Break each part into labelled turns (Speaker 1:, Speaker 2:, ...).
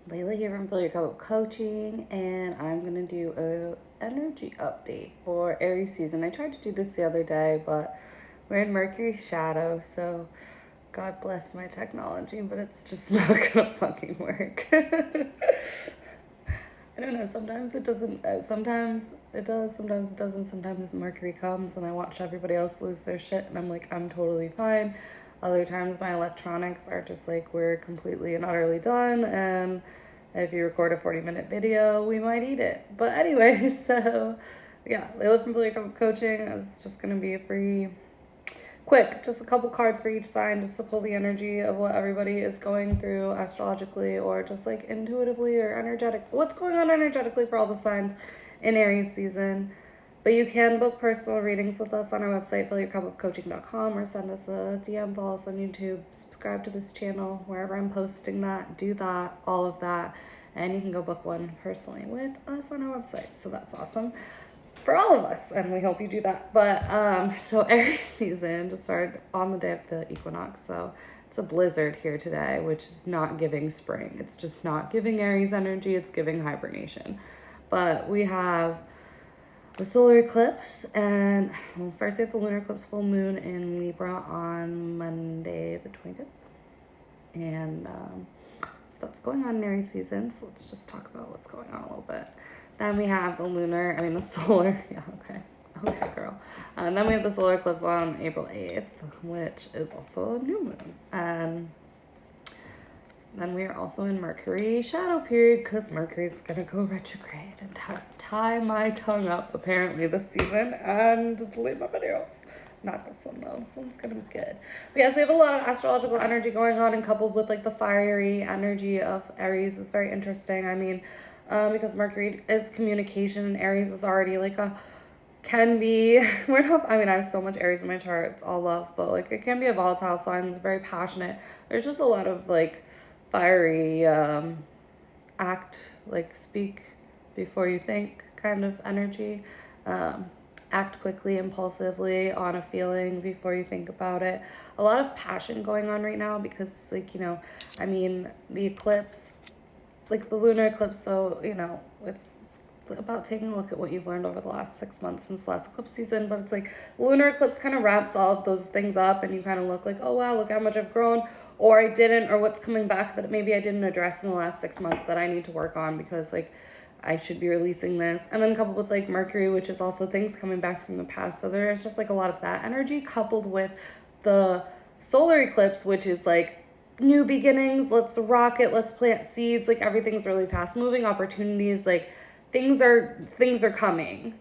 Speaker 1: Leila here from Fill Your Cup of Coaching, and I'm gonna do a energy update for Aries season. I tried to do this the other day, but we're in Mercury's shadow, so God bless my technology, but it's just not gonna fucking work. I don't know. Sometimes it doesn't. Sometimes it does. Sometimes it doesn't. Sometimes Mercury comes and I watch everybody else lose their shit, and I'm like, I'm totally fine. Other times my electronics are just like, we're completely and utterly done, and if you record a 40-minute video, we might eat it. But anyway, so yeah, Leila from Billy Coaching is just gonna be a free quick, just a couple cards for each sign, just to pull the energy of what everybody is going through astrologically or just like intuitively or energetic. What's going on energetically for all the signs in Aries season. But you can book personal readings with us on our website, fillyourcupofcoaching.com, or send us a DM, follow us on YouTube, subscribe to this channel, wherever I'm posting that, do that, all of that. And you can go book one personally with us on our website. So that's awesome for all of us, and we hope you do that. But so Aries season just started on the day of the equinox, so it's a blizzard here today, which is not giving spring. It's just not giving Aries energy. It's giving hibernation. But we have the solar eclipse, and well, first we have the lunar eclipse full moon in Libra on Monday the 25th, and so that's going on in Aries season. So let's just talk about what's going on a little bit. Then we have the solar, yeah, okay, girl. And then we have the solar eclipse on April 8th, which is also a new moon. And then we are also in Mercury shadow period, because Mercury's gonna go retrograde and tie my tongue up apparently this season and delete my videos. Not this one though. This one's gonna be good. But yeah, so we have a lot of astrological energy going on, and coupled with like the fiery energy of Aries is very interesting. I mean, because Mercury is communication and Aries is already like can be, I have so much Aries in my chart, it's all love, but like it can be a volatile sign, it's very passionate. There's just a lot of like fiery speak before you think kind of energy. Act quickly, impulsively on a feeling before you think about it. A lot of passion going on right now because the eclipse, like the lunar eclipse, so it's about taking a look at what you've learned over the last 6 months since the last eclipse season. But it's like lunar eclipse kind of wraps all of those things up, and you kind of look like, oh wow, look how much I've grown, or I didn't, or what's coming back that maybe I didn't address in the last 6 months that I need to work on, because like I should be releasing this. And then coupled with like Mercury, which is also things coming back from the past. So there's just like a lot of that energy, coupled with the solar eclipse, which is like new beginnings, let's rock it, let's plant seeds, like everything's really fast moving, opportunities, like things are coming.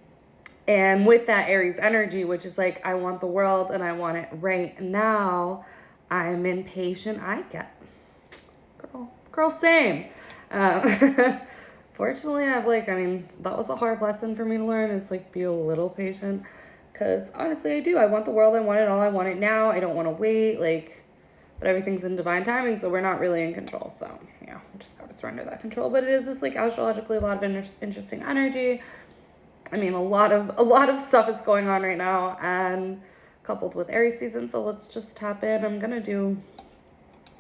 Speaker 1: And with that Aries energy, which is like, I want the world and I want it right now, I'm impatient. I get, girl, same. Fortunately, that was a hard lesson for me to learn, is like, be a little patient. Because honestly, I do. I want the world. I want it all. I want it now. I don't want to wait. But everything's in divine timing, so we're not really in control. So yeah, we just gotta surrender that control. But it is just like astrologically a lot of interesting energy. I mean, a lot of stuff is going on right now, and coupled with Aries season. So let's just tap in. I'm gonna do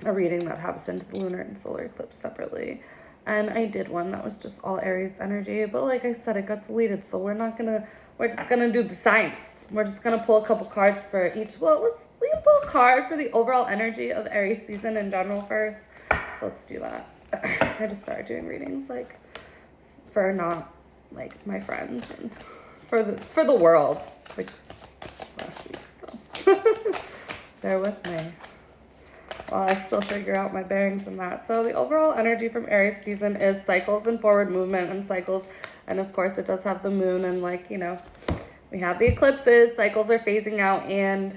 Speaker 1: a reading that taps into the lunar and solar eclipse separately. And I did one that was just all Aries energy, but like I said, it got deleted, so we're just gonna do the science. We're just gonna pull a couple cards for each. Well, we can pull a card for the overall energy of Aries season in general first. So let's do that. I just started doing readings for not like my friends, and for the world, like last week. So bear with me while I still figure out my bearings in that. So the overall energy from Aries season is cycles and forward movement and cycles. And of course it does have the moon, and we have the eclipses, cycles are phasing out and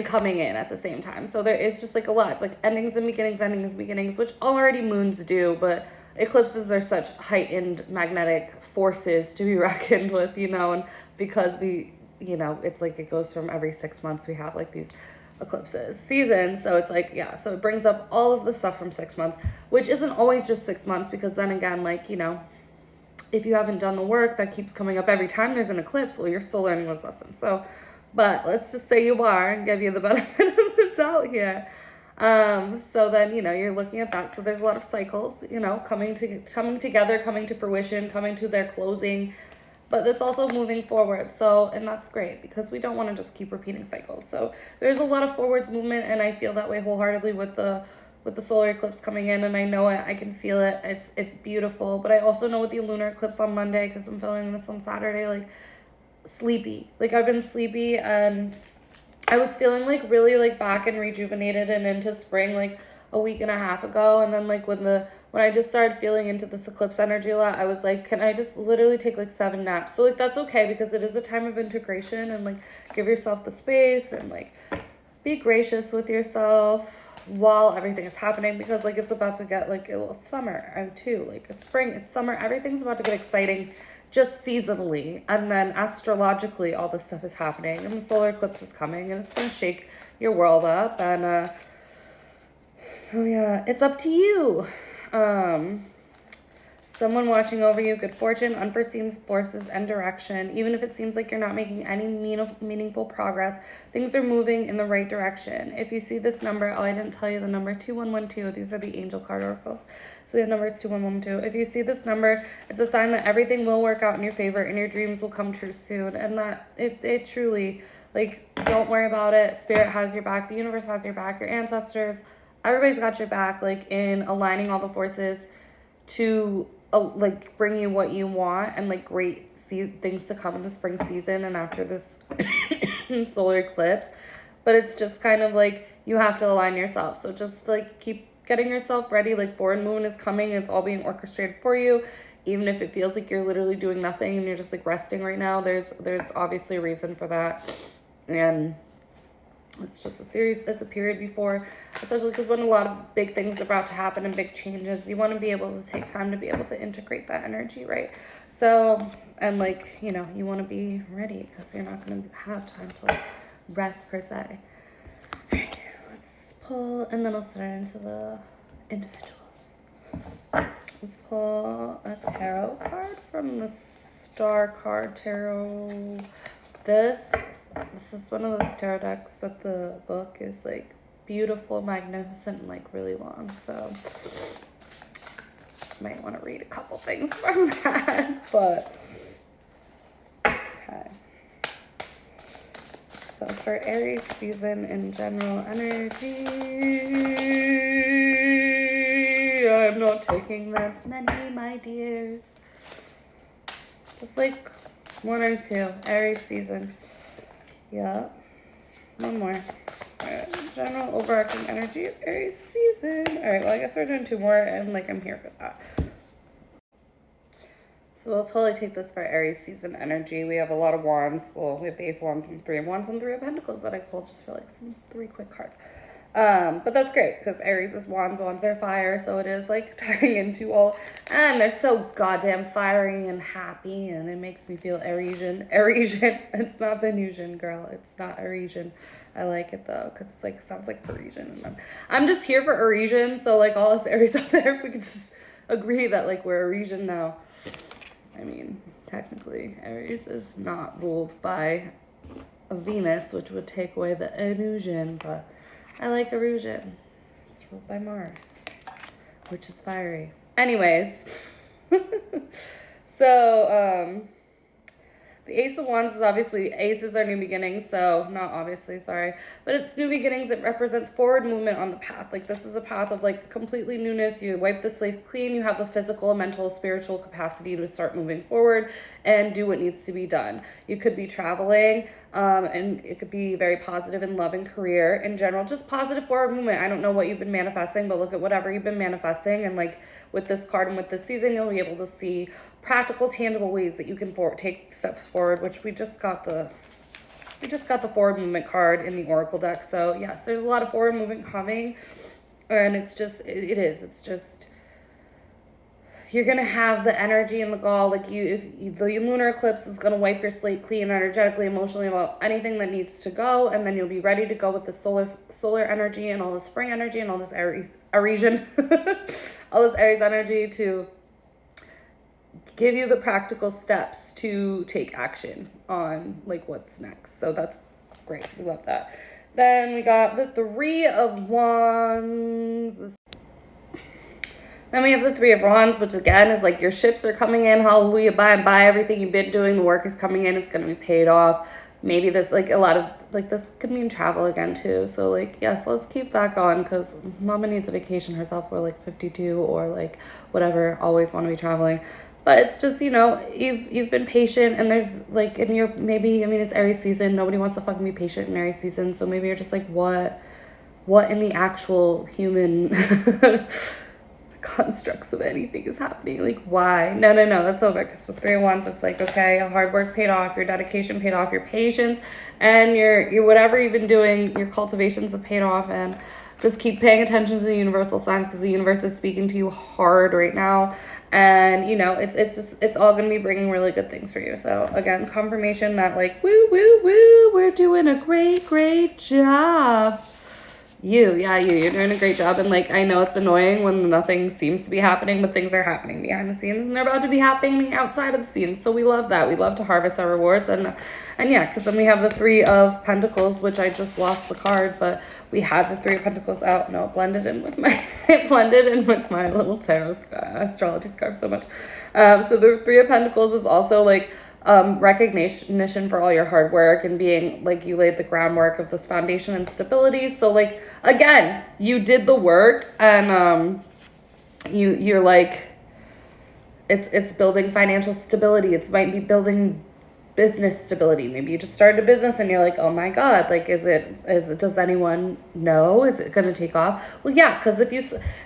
Speaker 1: coming in at the same time. So there is just like a lot. It's like endings and beginnings, which already moons do, but eclipses are such heightened magnetic forces to be reckoned with, and because it's like it goes from every 6 months we have like these eclipses season. So it's like, yeah, so it brings up all of the stuff from 6 months, which isn't always just 6 months, because then again, if you haven't done the work, that keeps coming up every time there's an eclipse, well, you're still learning those lessons. So, but let's just say you are, and give you the benefit of the doubt here. So then, you know, you're looking at that. So there's a lot of cycles, you know, coming together, coming to fruition, coming to their closing, but it's also moving forward. So, and that's great because we don't want to just keep repeating cycles. So there's a lot of forwards movement, and I feel that way wholeheartedly with the solar eclipse coming in, and I know it, I can feel it. It's beautiful, but I also know with the lunar eclipse on Monday, because I'm filming this on Saturday, like sleepy. Like I've been sleepy, and I was feeling like really like back and rejuvenated and into spring like a week and a half ago, and then like when I just started feeling into this eclipse energy a lot, I was like, can I just literally take like 7 naps? So like that's okay because it is a time of integration, and like give yourself the space and like be gracious with yourself while everything is happening, because like it's about to get like it's summer too, like it's spring, it's summer, everything's about to get exciting just seasonally, and then astrologically all this stuff is happening, and the solar eclipse is coming, and it's going to shake your world up, and so yeah, it's up to you. Someone watching over you, good fortune, unforeseen forces, and direction. Even if it seems like you're not making any meaningful progress, things are moving in the right direction. If you see this number, oh, I didn't tell you the number, 2112. These are the angel card oracles. So the number is 2112. If you see this number, it's a sign that everything will work out in your favor and your dreams will come true soon. And that it truly, like, don't worry about it. Spirit has your back. The universe has your back. Your ancestors, everybody's got your back, like, in aligning all the forces to like bring you what you want, and like great things to come in the spring season and after this solar eclipse. But it's just kind of like you have to align yourself, so just like keep getting yourself ready. Like forward moon is coming, it's all being orchestrated for you, even if it feels like you're literally doing nothing and you're just like resting right now. There's obviously a reason for that, and it's just it's a period before, especially because when a lot of big things are about to happen and big changes, you want to be able to take time to be able to integrate that energy, right? So, and like, you know, you want to be ready because you're not going to have time to like rest per se. All right, let's pull, and then I'll start into the individuals. Let's pull a tarot card from the Star Card Tarot. This is one of those tarot decks that the book is like beautiful, magnificent, and like really long. So might want to read a couple things from that. But okay. So for Aries season in general energy, I'm not taking that many, my dears. Just like 1 or 2. Aries season. Yeah. One more. Alright, general overarching energy of Aries season. Alright, well I guess we're doing 2 more, and like I'm here for that. So we'll totally take this for Aries season energy. We have a lot of wands. Well, we have the Ace of Wands and 3 of Wands and 3 of Pentacles that I pulled just for like some 3 quick cards. But that's great because Aries is wands are fire, so it is like tying into all, and they're so goddamn fiery and happy, and it makes me feel Arisian. It's not Venusian, girl. It's not Arisian. I like it though because it's like sounds like Parisian, and I'm just here for Arisian. So like all us Aries out there, if we could just agree that like we're Arisian now. I mean, technically, Aries is not ruled by a Venus, which would take away the illusion, but I like illusion. It's ruled by Mars, which is fiery. Anyways, so the Ace of Wands is obviously, aces are new beginnings, so not obviously, sorry, but it's new beginnings. It represents forward movement on the path. Like this is a path of like completely newness. You wipe the slate clean. You have the physical, mental, spiritual capacity to start moving forward and do what needs to be done. You could be traveling, and it could be very positive in love and career in general, just positive forward movement. I don't know what you've been manifesting, but look at whatever you've been manifesting, and like with this card and with this season, you'll be able to see practical, tangible ways that you can take steps forward, which we just got the forward movement card in the oracle deck. So yes, there's a lot of forward movement coming, and it's just it's just you're gonna have the energy and the gall, like if the lunar eclipse is gonna wipe your slate clean energetically, emotionally, about anything that needs to go, and then you'll be ready to go with the solar energy and all the spring energy and all this Arisian all this Aries energy to give you the practical steps to take action on like what's next. So that's great. We love that. Then we got the Three of Wands. Then we have the Three of Wands, which again is like your ships are coming in. Hallelujah, buy everything you've been doing. The work is coming in. It's going to be paid off. Maybe this, like a lot of, like this could mean travel again too. So like, yes, let's keep that going because mama needs a vacation herself. We're like 52 or like whatever, always want to be traveling. But it's just, you know, you've been patient and there's like in your, maybe, I mean, it's Aries season. Nobody wants to fucking be patient in Aries season. So maybe you're just like, what in the actual human constructs of anything is happening? Like, why? No, that's over. Because with Three of Wands, it's like, okay, hard work paid off, your dedication paid off, your patience and your whatever you've been doing, your cultivations have paid off. And just keep paying attention to the universal signs because the universe is speaking to you hard right now. And you know, it's all gonna be bringing really good things for you. So again, confirmation that like, woo, we're doing a great job. You're doing a great job. And like, I know it's annoying when nothing seems to be happening, but things are happening behind the scenes and they're about to be happening outside of the scenes. So we love that. We love to harvest our rewards. And yeah, because then we have the Three of Pentacles, which I just lost the card, but we had the Three of Pentacles out. No, it blended in with my little tarot astrology scarf so much. So the Three of Pentacles is also like recognition for all your hard work and being like you laid the groundwork of this foundation and stability. So like, again, you did the work and you're like, it's building financial stability. It might be building business stability. Maybe you just started a business and you're like, oh my God, like, does anyone know? Is it going to take off? Well, yeah, because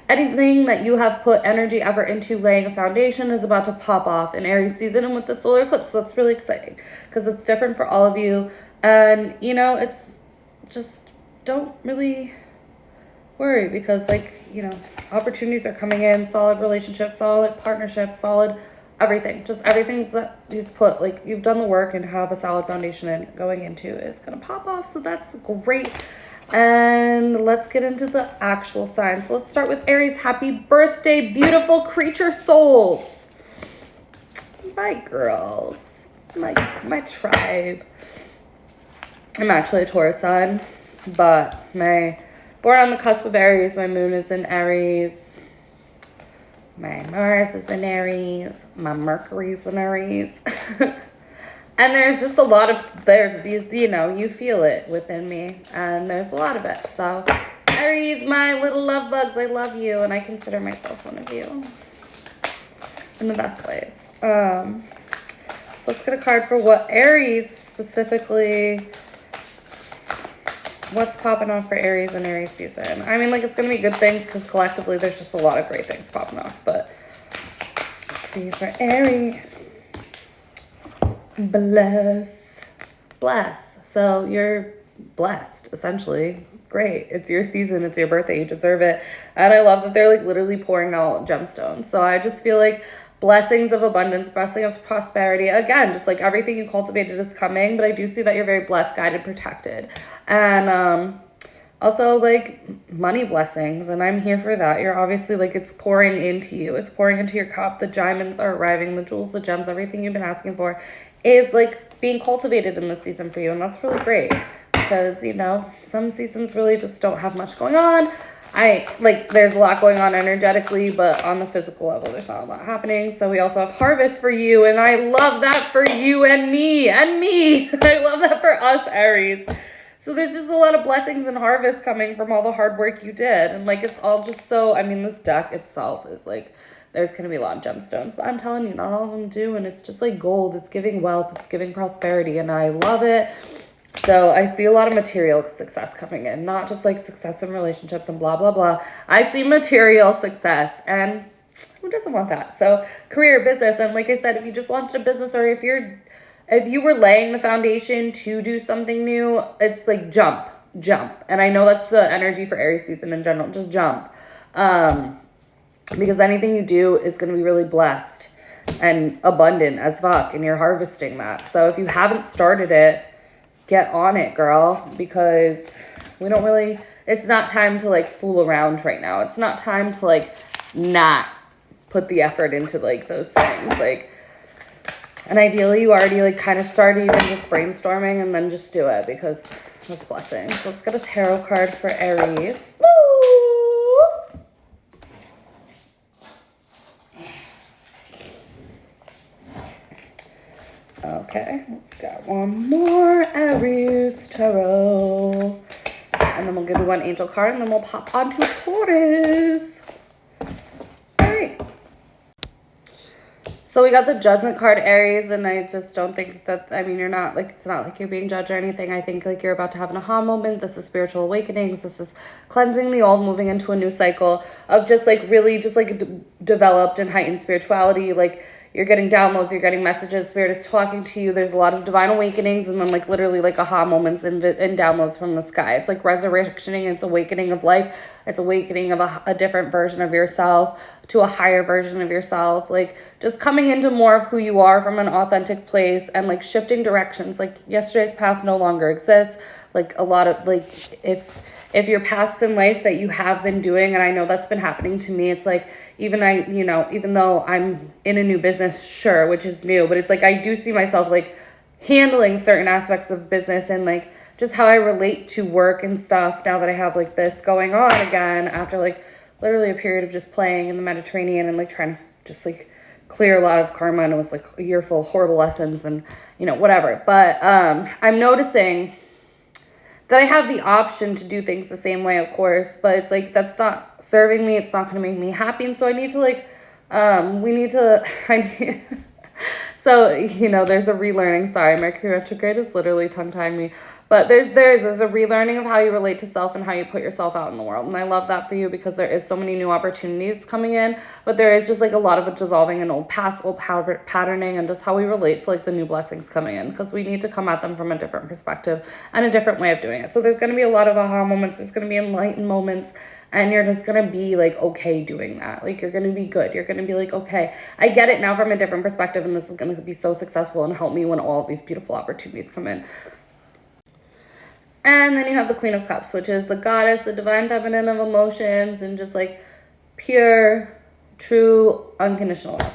Speaker 1: anything that you have put energy, effort into laying a foundation is about to pop off in Aries season and with the solar eclipse. So that's really exciting because it's different for all of you. And, you know, it's just don't really worry because like, you know, opportunities are coming in, solid relationships, solid partnerships, solid everything, just everything that you've put, like you've done the work and have a solid foundation and going into is going to pop off. So that's great. And let's get into the actual signs. So let's start with Aries. Happy birthday, beautiful creature souls. My girls, my tribe. I'm actually a Taurus sun, but born on the cusp of Aries, my moon is in Aries. My Mars is in Aries. My Mercury's in Aries. And there's just a lot of, you know, you feel it within me. And there's a lot of it. So, Aries, my little love bugs, I love you. And I consider myself one of you. In the best ways. So let's get a card for what Aries specifically, what's popping off for Aries and Aries season. I mean, like, it's going to be good things because collectively there's just a lot of great things popping off. But let's see for Aries. Bless. So you're blessed, essentially. Great. It's your season. It's your birthday. You deserve it. And I love that they're like literally pouring out gemstones. So I just feel like blessings of abundance, blessing of prosperity. Again, just like everything you cultivated is coming, but I do see that you're very blessed, guided, protected. And also like money blessings, and I'm here for that. You're obviously like, it's pouring into you. It's pouring into your cup. The diamonds are arriving, the jewels, the gems, everything you've been asking for is like being cultivated in this season for you. And that's really great because, you know, some seasons really just don't have much going on. There's a lot going on energetically, but on the physical level, there's not a lot happening. So we also have harvest for you. And I love that for you and me. I love that for us, Aries. So there's just a lot of blessings and harvest coming from all the hard work you did. And like, it's all just so, I mean, this deck itself is like, there's going to be a lot of gemstones, but I'm telling you, not all of them do. And it's just like gold. It's giving wealth. It's giving prosperity. And I love it. So I see a lot of material success coming in, not just like success in relationships and blah, blah, blah. I see material success, and who doesn't want that? So career, business. And like I said, if you just launched a business, or if you were laying the foundation to do something new, it's like jump. And I know that's the energy for Aries season in general. Just jump. Because anything you do is going to be really blessed and abundant as fuck, and you're harvesting that. So if you haven't started it, get on it, girl, because it's not time to like fool around right now. It's not time to like not put the effort into like those things. Like, and ideally you already like kind of started even just brainstorming, and then just do it, because That's blessings. Let's get a tarot card for Aries. Woo! Okay, let's get one more Aries tarot. And then we'll give you one angel card and then we'll pop onto Taurus. All right. So we got the Judgment card, Aries, and I just don't think that, I mean, you're not, like, it's not like you're being judged or anything. I think, like, you're about to have an aha moment. This is spiritual awakenings. This is cleansing the old, moving into a new cycle of just, like, really just, like, developed and heightened spirituality. Like, you're getting downloads, you're getting messages, Spirit is talking to you. There's a lot of divine awakenings and then, like, literally, like, aha moments and downloads from the sky. It's, like, resurrectioning. It's awakening of life. It's awakening of a different version of yourself to a higher version of yourself. Like, just coming into more of who you are from an authentic place and, like, shifting directions. Like, yesterday's path no longer exists. Like, a lot of, like, if your paths in life that you have been doing, and I know that's been happening to me, it's like, even though I'm in a new business, sure, which is new, but it's like, I do see myself, like, handling certain aspects of business and, like, just how I relate to work and stuff now that I have, like, this going on again after, like, literally a period of just playing in the Mediterranean and, like, trying to just, like, clear a lot of karma, and it was, like, a year full of horrible lessons and, whatever. But I'm noticing that I have the option to do things the same way, of course, but it's like, that's not serving me. It's not going to make me happy. And so I need to, like, so, there's a relearning. Sorry, Mercury retrograde is literally tongue-tying me. But there's a relearning of how you relate to self and how you put yourself out in the world. And I love that for you because there is so many new opportunities coming in. But there is just, like, a lot of it dissolving in old patterning and just how we relate to, like, the new blessings coming in. Because we need to come at them from a different perspective and a different way of doing it. So there's going to be a lot of aha moments. There's going to be enlightened moments. And you're just going to be, like, okay doing that. Like, you're going to be good. You're going to be like, okay, I get it now from a different perspective. And this is going to be so successful and help me when all of these beautiful opportunities come in. And then you have the Queen of Cups, which is the goddess, the divine feminine of emotions, and just, like, pure, true, unconditional love.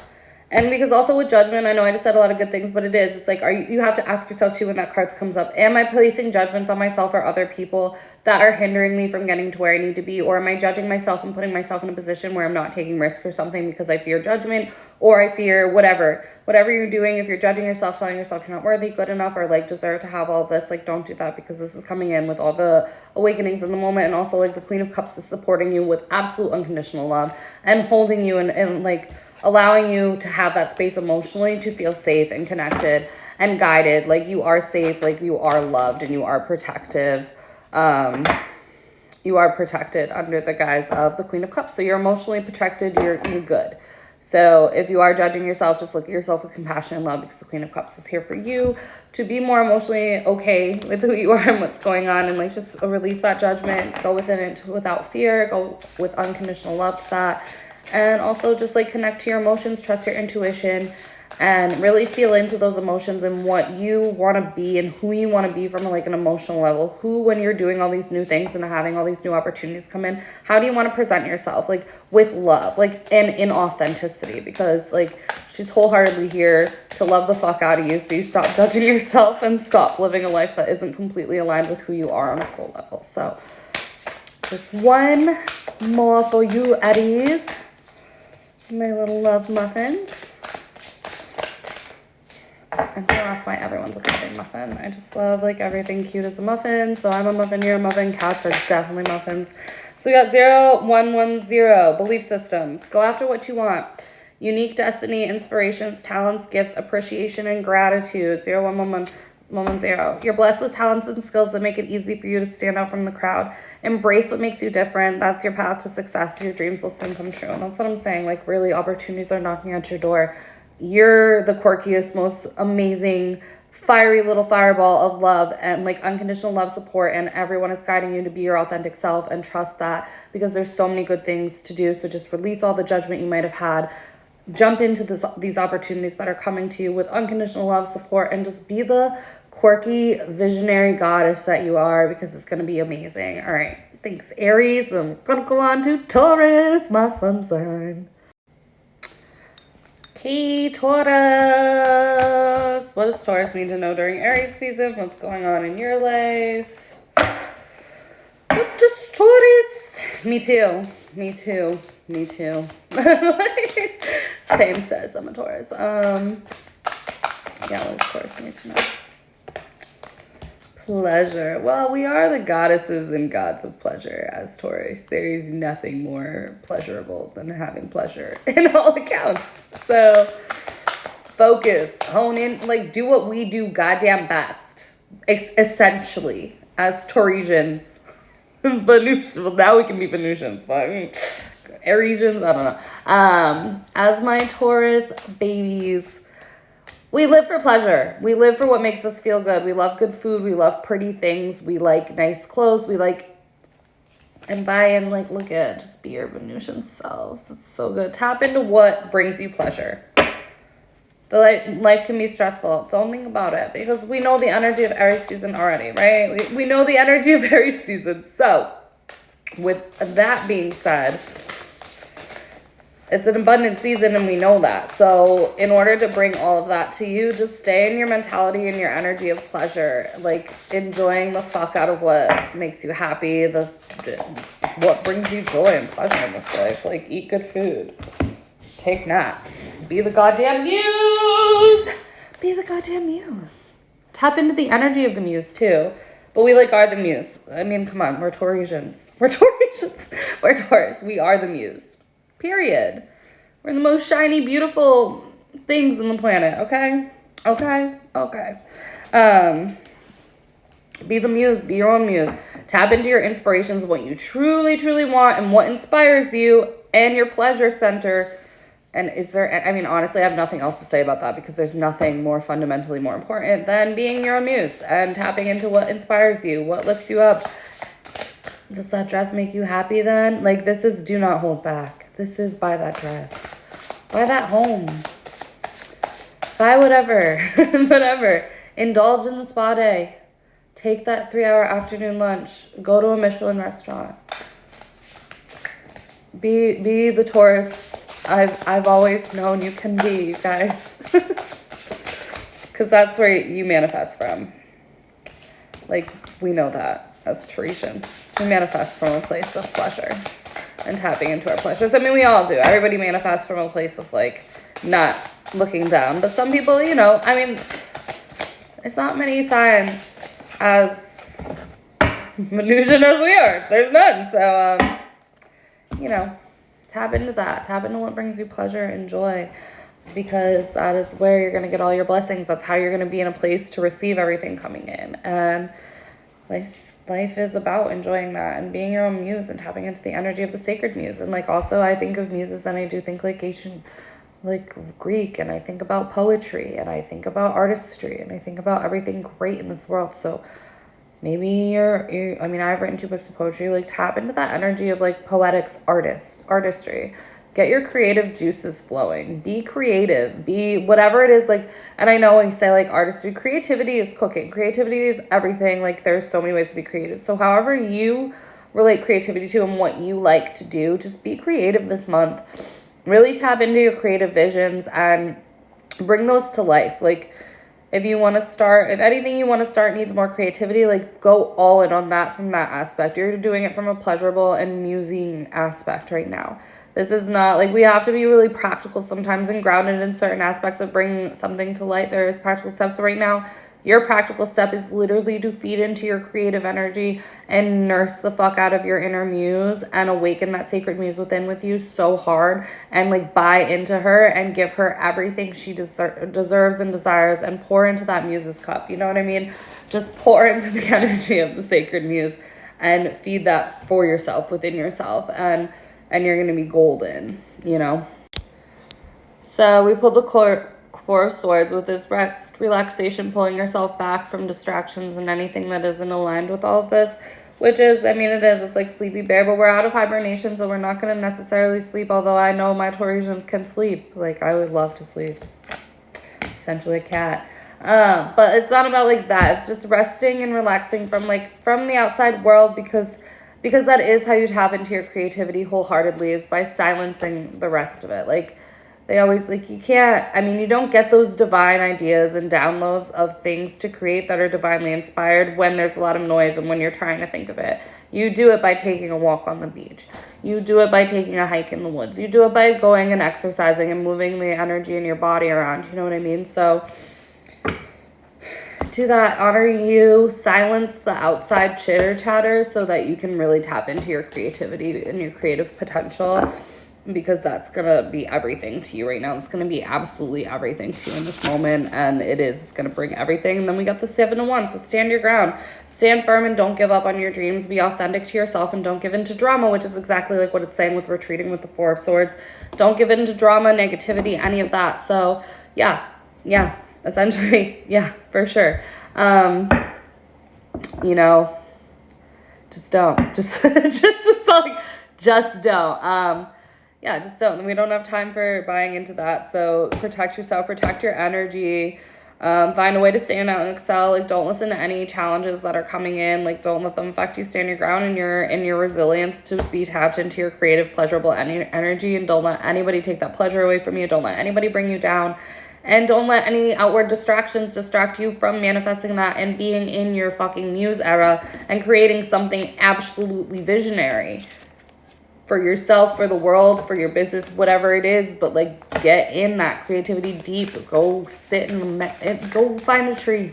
Speaker 1: And because also with Judgment, I know I just said a lot of good things, but it is. It's like, you have to ask yourself too when that card comes up, am I placing judgments on myself or other people that are hindering me from getting to where I need to be? Or am I judging myself and putting myself in a position where I'm not taking risk or something because I fear judgment or I fear whatever you're doing? If you're judging yourself, telling yourself you're not worthy, good enough, or, like, deserve to have all this, like, don't do that, because this is coming in with all the awakenings in the moment. And also, like, the Queen of Cups is supporting you with absolute unconditional love and holding you and like, allowing you to have that space emotionally to feel safe and connected and guided. Like, you are safe, like, you are loved, and you are protective. You are protected under the guise of the Queen of Cups. So you're emotionally protected, you're good. So if you are judging yourself, just look at yourself with compassion and love, because the Queen of Cups is here for you to be more emotionally okay with who you are and what's going on, and, like, just release that judgment, go within it without fear, go with unconditional love to that. And also just, like, connect to your emotions, trust your intuition, and really feel into those emotions and what you want to be and who you want to be from, like, an emotional level. Who, when you're doing all these new things and having all these new opportunities come in, how do you want to present yourself, like, with love, like, and in authenticity? Because, like, she's wholeheartedly here to love the fuck out of you, so you stop judging yourself and stop living a life that isn't completely aligned with who you are on a soul level. So just one more for you, Aries. My little love muffins. I'm gonna ask why everyone's a coffee muffin. I just love, like, everything cute as a muffin. So I'm a muffin, you're a muffin. Cats are definitely muffins. So we got 0110. Belief systems. Go after what you want. Unique destiny, inspirations, talents, gifts, appreciation, and gratitude. 0110. You're blessed with talents and skills that make it easy for you to stand out from the crowd. Embrace what makes you different. That's your path to success. Your dreams will soon come true. And that's what I'm saying. Like, really, opportunities are knocking at your door. You're the quirkiest, most amazing, fiery little fireball of love and, like, unconditional love, support, and everyone is guiding you to be your authentic self, and trust that, because there's so many good things to do. So just release all the judgment you might have had. Jump into these opportunities that are coming to you with unconditional love, support, and just be the quirky, visionary goddess that you are, because it's going to be amazing. All right. Thanks, Aries. I'm going to go on to Taurus, my sun sign. Okay, Taurus. What does Taurus need to know during Aries season? What's going on in your life? Just Taurus. Me too. Me too. Me too. Same says I'm a Taurus. Yeah, what does Taurus need to know? Pleasure. Well, we are the goddesses and gods of pleasure as Taurus. There is nothing more pleasurable than having pleasure in all accounts. So focus, hone in, like do what we do goddamn best. Essentially, as Tauresians. Venusians. Well, now we can be Venusians, but Aries-ians, I don't know. As my Taurus babies, we live for pleasure. We live for what makes us feel good. We love good food. We love pretty things. We like nice clothes. We like, and buy and like, look at, just be your Venusian selves. It's so good. Tap into what brings you pleasure. The life can be stressful. Don't think about it because we know the energy of Aries season already, right? We know the energy of Aries season. So with that being said, it's an abundant season and we know that. So in order to bring all of that to you, just stay in your mentality and your energy of pleasure, like enjoying the fuck out of what makes you happy, what brings you joy and pleasure in this life. Like eat good food, take naps, be the goddamn muse. Be the goddamn muse. Tap into the energy of the muse too. But we like are the muse. I mean, come on, we're Taurasians. We're Taurasians. We're Taurus. We are the muse. Period. We're the most shiny, beautiful things on the planet, okay? Okay. Be the muse. Be your own muse. Tap into your inspirations, what you truly, truly want, and what inspires you, and your pleasure center. And honestly, I have nothing else to say about that because there's nothing more fundamentally more important than being your own muse and tapping into what inspires you, what lifts you up. Does that dress make you happy then? Like, this is do not hold back. This is buy that dress. Buy that home. Buy whatever. Whatever. Indulge in the spa day. Take that 3-hour afternoon lunch. Go to a Michelin restaurant. Be the Taurus I've always known you can be, you guys. Because that's where you manifest from. Like, we know that as Tauresians. We manifest from a place of pleasure and tapping into our pleasures. I mean, we all do. Everybody manifests from a place of, like, not looking down. But some people, there's not many signs as Venusian as we are. There's none. So, tap into that. Tap into what brings you pleasure and joy. Because that is where you're going to get all your blessings. That's how you're going to be in a place to receive everything coming in. And life is about enjoying that and being your own muse and tapping into the energy of the sacred muse. And also I think of muses and I do think like Asian, like Greek, and I think about poetry and I think about artistry and I think about everything great in this world. So maybe I've written 2 books of poetry. Like tap into that energy of like poetics, artistry. Get your creative juices flowing. Be creative. Be whatever it is. Like, and I know we say like artistry. Creativity is cooking. Creativity is everything. Like there's so many ways to be creative. So however you relate creativity to and what you like to do, just be creative this month. Really tap into your creative visions and bring those to life. Like if anything you want to start needs more creativity, like go all in on that from that aspect. You're doing it from a pleasurable and musing aspect right now. This is not, like, we have to be really practical sometimes and grounded in certain aspects of bringing something to light. There is practical steps. So right now, your practical step is literally to feed into your creative energy and nurse the fuck out of your inner muse and awaken that sacred muse within with you so hard and, like, buy into her and give her everything she deserves and desires and pour into that muse's cup. You know what I mean? Just pour into the energy of the sacred muse and feed that for yourself, within yourself. And you're going to be golden, So we pulled the Four of Swords with this relaxation, pulling yourself back from distractions and anything that isn't aligned with all of this, which is, it's like Sleepy Bear, but we're out of hibernation, so we're not going to necessarily sleep, although I know my Taurasians can sleep. Like, I would love to sleep. Essentially a cat. But it's not about like that. It's just resting and relaxing from the outside world because that is how you tap into your creativity wholeheartedly, is by silencing the rest of it. Like, they always, like, you can't, I mean, you don't get those divine ideas and downloads of things to create that are divinely inspired when there's a lot of noise and when you're trying to think of it. You do it by taking a walk on the beach. You do it by taking a hike in the woods. You do it by going and exercising and moving the energy in your body around. You know what I mean? So do that. Honor you. Silence the outside chitter chatter so that you can really tap into your creativity and your creative potential, because that's going to be everything to you right now. It's going to be absolutely everything to you in this moment, and it's going to bring everything. And then we got the 7 of Wands, so stand your ground. Stand firm and don't give up on your dreams. Be authentic to yourself and don't give in to drama, which is exactly like what it's saying with retreating with the 4 of Swords. Don't give in to drama, negativity, any of that. So yeah, essentially, yeah, for sure. You know, just don't. Just it's like, just don't. Yeah, just don't. We don't have time for buying into that. So protect yourself, protect your energy. Find a way to stand out and excel. Like, don't listen to any challenges that are coming in. Like, don't let them affect you. Stand your ground in your resilience to be tapped into your creative, pleasurable energy. And don't let anybody take that pleasure away from you. Don't let anybody bring you down. And don't let any outward distractions distract you from manifesting that and being in your fucking muse era and creating something absolutely visionary for yourself, for the world, for your business, whatever it is. But like, get in that creativity deep. Go sit and go find a tree.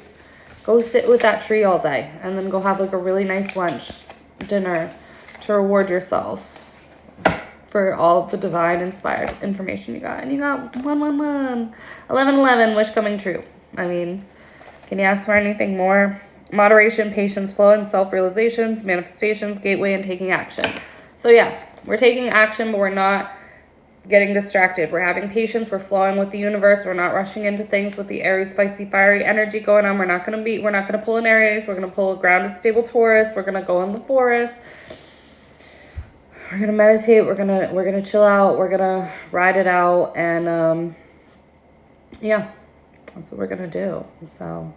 Speaker 1: Go sit with that tree all day, and then go have like a really nice lunch, dinner, to reward yourself for all the divine inspired information you got. And you got 111, 1111, wish coming true. I mean, can you ask for anything more? Moderation, patience, flow, and self-realizations, manifestations, gateway, and taking action. So yeah, we're taking action, but we're not getting distracted. We're having patience. We're flowing with the universe. We're not rushing into things with the Aries, spicy, fiery energy going on. We're not going to pull an Aries. We're going to pull a grounded, stable Taurus. We're going to go in the forest. We're going to meditate. We're going to chill out. We're going to ride it out. And yeah, that's what we're going to do. So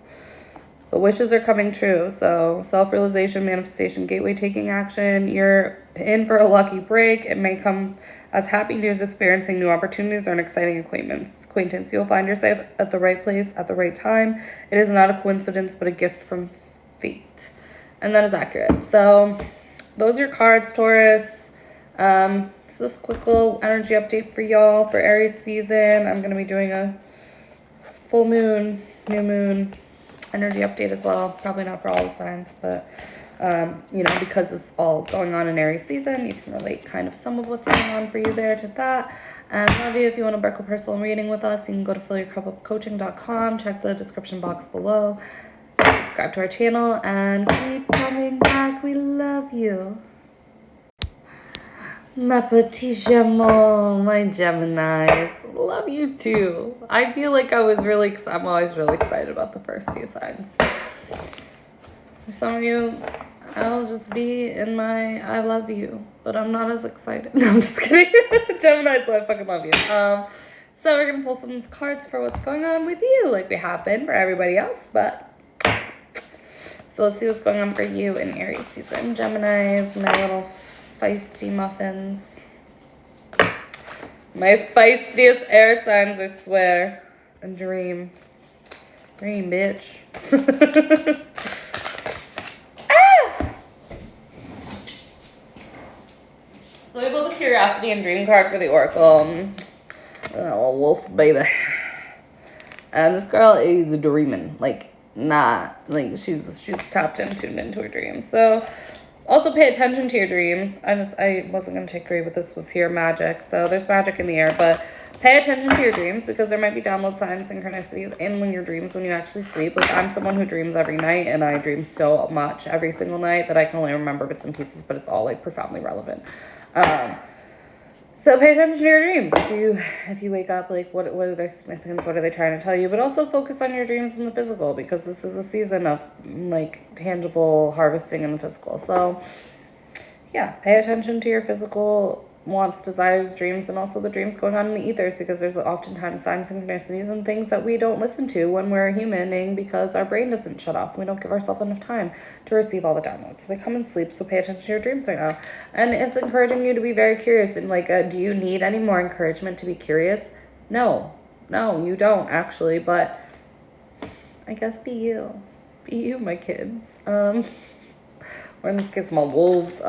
Speaker 1: the wishes are coming true. So self-realization, manifestation, gateway, taking action. You're in for a lucky break. It may come as happy news, experiencing new opportunities, or an exciting acquaintance. You'll find yourself at the right place at the right time. It is not a coincidence, but a gift from fate. And that is accurate. So those are your cards, Taurus. So this quick little energy update for y'all for Aries season. I'm going to be doing a full moon, new moon energy update as well. Probably not for all the signs, but you know, because it's all going on in Aries season, you can relate kind of some of what's going on for you there to that. And love you. If you want to book a personal reading with us, you can go to fillyourcupupcoaching.com, check the description box below, subscribe to our channel, and keep coming back. We love you. My petit Gemini, my Geminis, love you too. I feel like I'm always really excited about the first few signs. For some of you, I'll just be in my I love you, but I'm not as excited. No, I'm just kidding. Gemini, so I fucking love you. So we're gonna pull some cards for what's going on with you, like we have been for everybody else, but so let's see what's going on for you in Aries season. Geminis, my little feisty muffins. My feistiest air signs, I swear. A dream. Dream, bitch. Ah! So we pulled the Curiosity and Dream card for the Oracle. A little wolf, baby. And this girl is dreaming. Like, she's tapped in, tuned into her dreams. So also pay attention to your dreams. I wasn't going to take 3, but this was here, magic. So there's magic in the air, but pay attention to your dreams, because there might be download signs, synchronicities in when your dreams, when you actually sleep. Like, I'm someone who dreams every night, and I dream so much every single night that I can only remember bits and pieces, but it's all like profoundly relevant. So pay attention to your dreams. If you wake up, like, what are their significance? What are they trying to tell you? But also focus on your dreams in the physical, because this is a season of like tangible harvesting in the physical. So yeah, pay attention to your physical wants, desires, dreams, and also the dreams going on in the ethers, because there's oftentimes signs, synchronicities, and things that we don't listen to when we're humaning, because our brain doesn't shut off. We don't give ourselves enough time to receive all the downloads. So they come in sleep, so pay attention to your dreams right now. And it's encouraging you to be very curious, and like, do you need any more encouragement to be curious? No, you don't actually, but I guess be you. Be you, my kids. Or in this case, my wolves.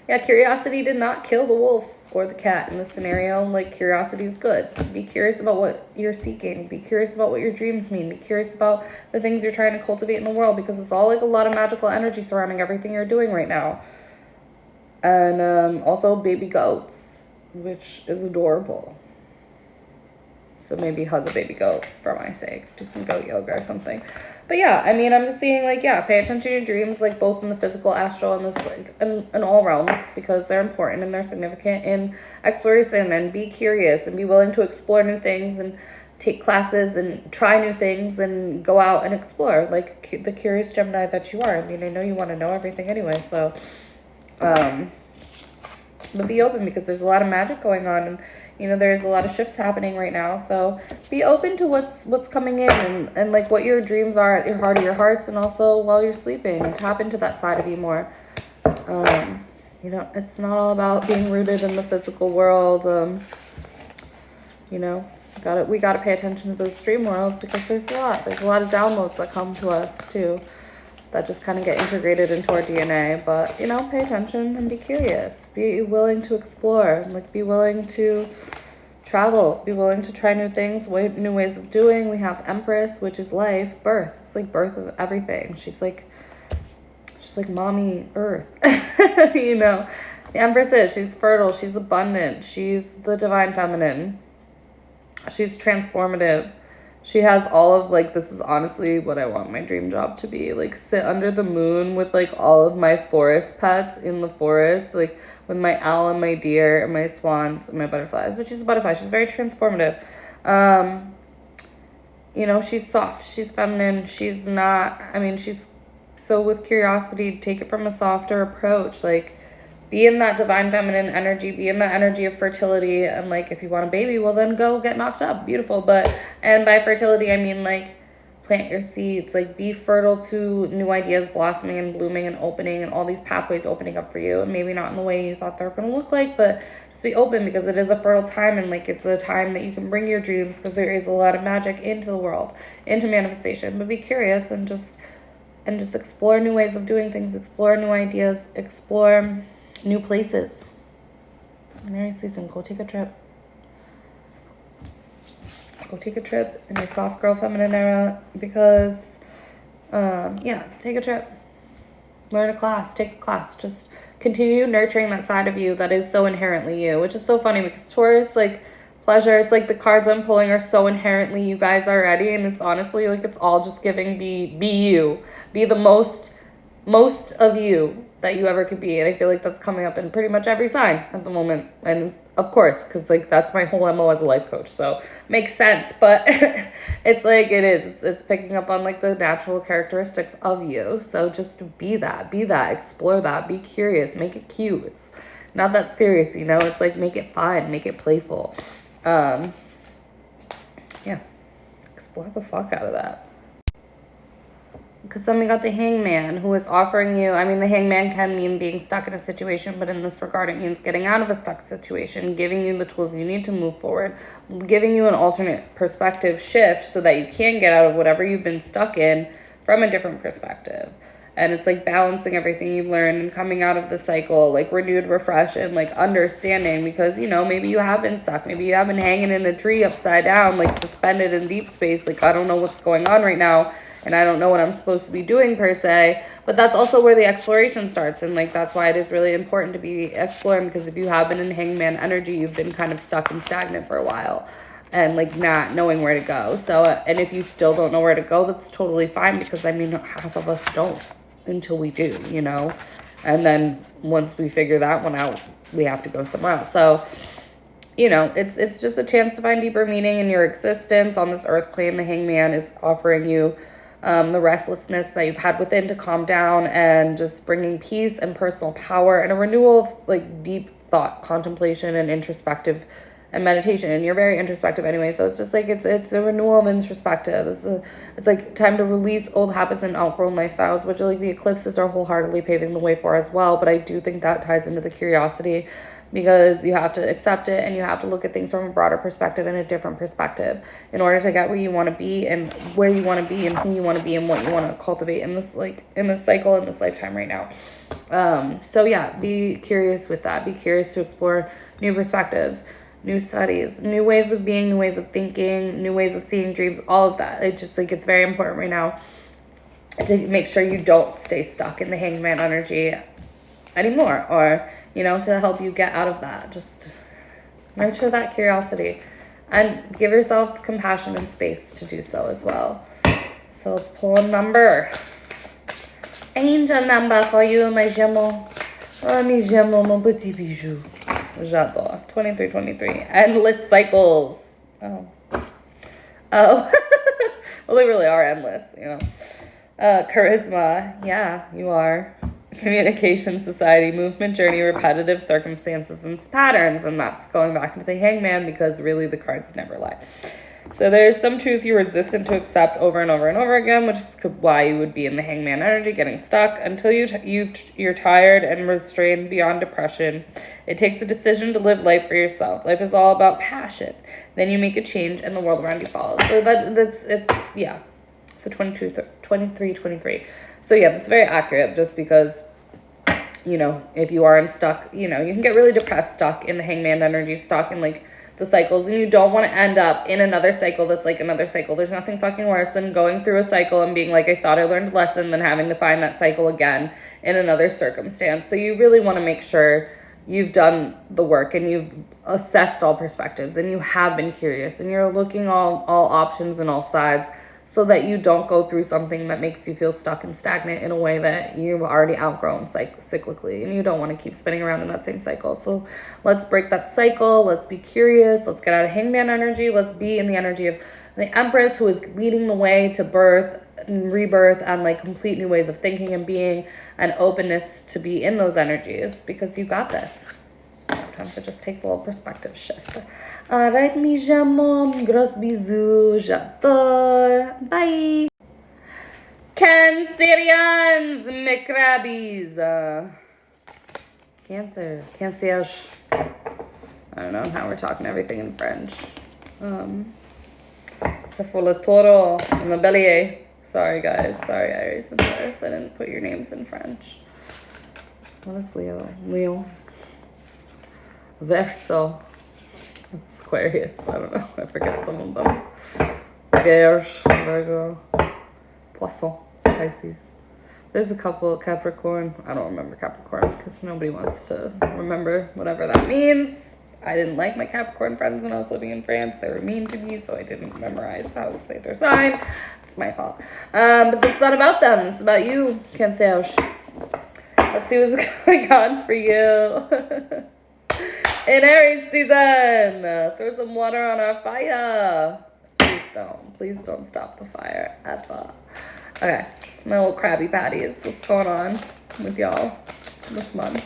Speaker 1: Yeah, curiosity did not kill the wolf or the cat in this scenario. Like, curiosity is good. Be curious about what you're seeking. Be curious about what your dreams mean. Be curious about the things you're trying to cultivate in the world, because it's all like a lot of magical energy surrounding everything you're doing right now. And also baby goats, which is adorable. So maybe hug a baby goat for my sake. Do some goat yoga or something. But yeah, I mean, I'm just seeing, like, yeah, pay attention to your dreams, like, both in the physical, astral, and this, like, in all realms, because they're important and they're significant in exploration. And be curious and be willing to explore new things and take classes and try new things and go out and explore, like the curious Gemini that you are. I mean, I know you want to know everything anyway, so but be open, because there's a lot of magic going on, and you know, there's a lot of shifts happening right now. So be open to what's coming in, and like what your dreams are at your heart of your hearts, and also while you're sleeping, tap into that side of you more. You know, it's not all about being rooted in the physical world. You know, we gotta pay attention to those dream worlds, because there's a lot of downloads that come to us too, that just kind of get integrated into our DNA. But, you know, pay attention and be curious. Be willing to explore. Like, be willing to travel. Be willing to try new things, new ways of doing. We have Empress, which is life, birth. It's like birth of everything. She's like mommy earth. You know, the Empress she's fertile. She's abundant. She's the divine feminine. She's transformative. She has all of, like, this is honestly what I want my dream job to be. Like, sit under the moon with, like, all of my forest pets in the forest. Like, with my owl and my deer and my swans and my butterflies. But she's a butterfly. She's very transformative. You know, she's soft. She's feminine. She's not, I mean, so with curiosity, take it from a softer approach. Like, be in that divine feminine energy, be in that energy of fertility. And, like, if you want a baby, well, then go get knocked up. Beautiful. And by fertility, I mean, like, plant your seeds. Like, be fertile to new ideas blossoming and blooming and opening, and all these pathways opening up for you. And maybe not in the way you thought they were going to look like, but just be open, because it is a fertile time. And, like, it's a time that you can bring your dreams, because there is a lot of magic into the world, into manifestation. But be curious and just explore new ways of doing things, explore new ideas, explore new places. In Aries season, go take a trip. Go take a trip in your soft girl feminine era, because yeah, take a trip. Learn a class, take a class. Just continue nurturing that side of you that is so inherently you, which is so funny, because Taurus, like, pleasure, it's like the cards I'm pulling are so inherently you guys already, and it's honestly like it's all just giving be you. Be the most of you that you ever could be. And I feel like that's coming up in pretty much every sign at the moment. And of course, because, like, that's my whole MO as a life coach, so makes sense. But it's like it's picking up on, like, the natural characteristics of you. So just be that, explore that, be curious, make it cute. It's not that serious, you know. It's like, make it fun, make it playful. Yeah, explore the fuck out of that. Because then we got the Hangman, who is offering you, I mean, the Hangman can mean being stuck in a situation, but in this regard, it means getting out of a stuck situation, giving you the tools you need to move forward, giving you an alternate perspective shift so that you can get out of whatever you've been stuck in from a different perspective. And it's like balancing everything you've learned and coming out of the cycle, like renewed, refreshed, and like understanding, because, you know, maybe you have been stuck. Maybe you have been hanging in a tree upside down, like suspended in deep space. Like, I don't know what's going on right now, and I don't know what I'm supposed to be doing per se. But that's also where the exploration starts. And like, that's why it is really important to be exploring, because if you have been in Hangman energy, you've been kind of stuck and stagnant for a while, and like not knowing where to go. So, and if you still don't know where to go, that's totally fine, because I mean, half of us don't until we do, you know. And then once we figure that one out, we have to go somewhere else. So, you know, it's just a chance to find deeper meaning in your existence on this earth plane. The Hangman is offering you the restlessness that you've had within to calm down, and just bringing peace and personal power and a renewal of like deep thought, contemplation, and introspective and meditation. And you're very introspective anyway, so it's just like it's a renewal of introspective. It's like time to release old habits and outgrown lifestyles, which like the eclipses are wholeheartedly paving the way for as well. But I do think that ties into the curiosity because you have to accept it and you have to look at things from a broader perspective and a different perspective in order to get where you want to be and where you want to be and who you want to be and what you want to cultivate in this, like, in this cycle, in this lifetime right now. So yeah, be curious with that. Be curious to explore new perspectives, new studies, new ways of being, new ways of thinking, new ways of seeing dreams, all of that. It's just like, it's very important right now to make sure you don't stay stuck in the hangman energy anymore, or, you know, to help you get out of that. Just nurture that curiosity and give yourself compassion and space to do so as well. So let's pull a number. Angel number for you, my Gémeaux. Oh, mes Gémeaux, mon petit bijou. J'adore. 2323. Endless cycles. Oh. Well, they really are endless, you know. Charisma. Yeah, you are. Communication, society, movement, journey, repetitive circumstances, and patterns. And that's going back into the hangman, because really the cards never lie. So there's some truth you're resistant to accept over and over and over again, which is why you would be in the hangman energy, getting stuck until you're tired and restrained beyond depression. It takes a decision to live life for yourself. Life is all about passion. Then you make a change and the world around you follows. So it's yeah. So 23. So yeah, that's very accurate, just because, you know, if you are stuck, you know, you can get really depressed, stuck in the hangman energy, stuck in like the cycles, and you don't want to end up in another cycle that's like another cycle. There's nothing fucking worse than going through a cycle and being like, I thought I learned a lesson, than having to find that cycle again in another circumstance. So you really want to make sure you've done the work and you've assessed all perspectives and you have been curious and you're looking all options and all sides, so that you don't go through something that makes you feel stuck and stagnant in a way that you've already outgrown cyclically, and you don't want to keep spinning around in that same cycle. So let's break that cycle. Let's be curious. Let's get out of hangman energy. Let's be in the energy of the Empress, who is leading the way to birth and rebirth and like complete new ways of thinking and being, and openness to be in those energies, because you got this. Sometimes it just takes a little perspective shift. All right, mes Gémeaux, gros bisous, j'adore. Bye. Cancerians, mes crabbies. Cancers. I don't know how we're talking everything in French. Except for le taureau and the bélier. Sorry, guys. Sorry, Aries and Taurus. I didn't put your names in French. What is Leo? Leo. Verso. It's Aquarius. I don't know. I forget some of them. Vierge, Virgo, Poisson, Pisces. There's a couple Capricorn. I don't remember Capricorn because nobody wants to remember whatever that means. I didn't like my Capricorn friends when I was living in France. They were mean to me, so I didn't memorize how to say their sign. It's my fault. But it's not about them. It's about you, Cancer. Let's see what's going on for you. In Aries season, throw some water on our fire. Please don't stop the fire ever. Okay, my little Krabby Patties, what's going on with y'all this month?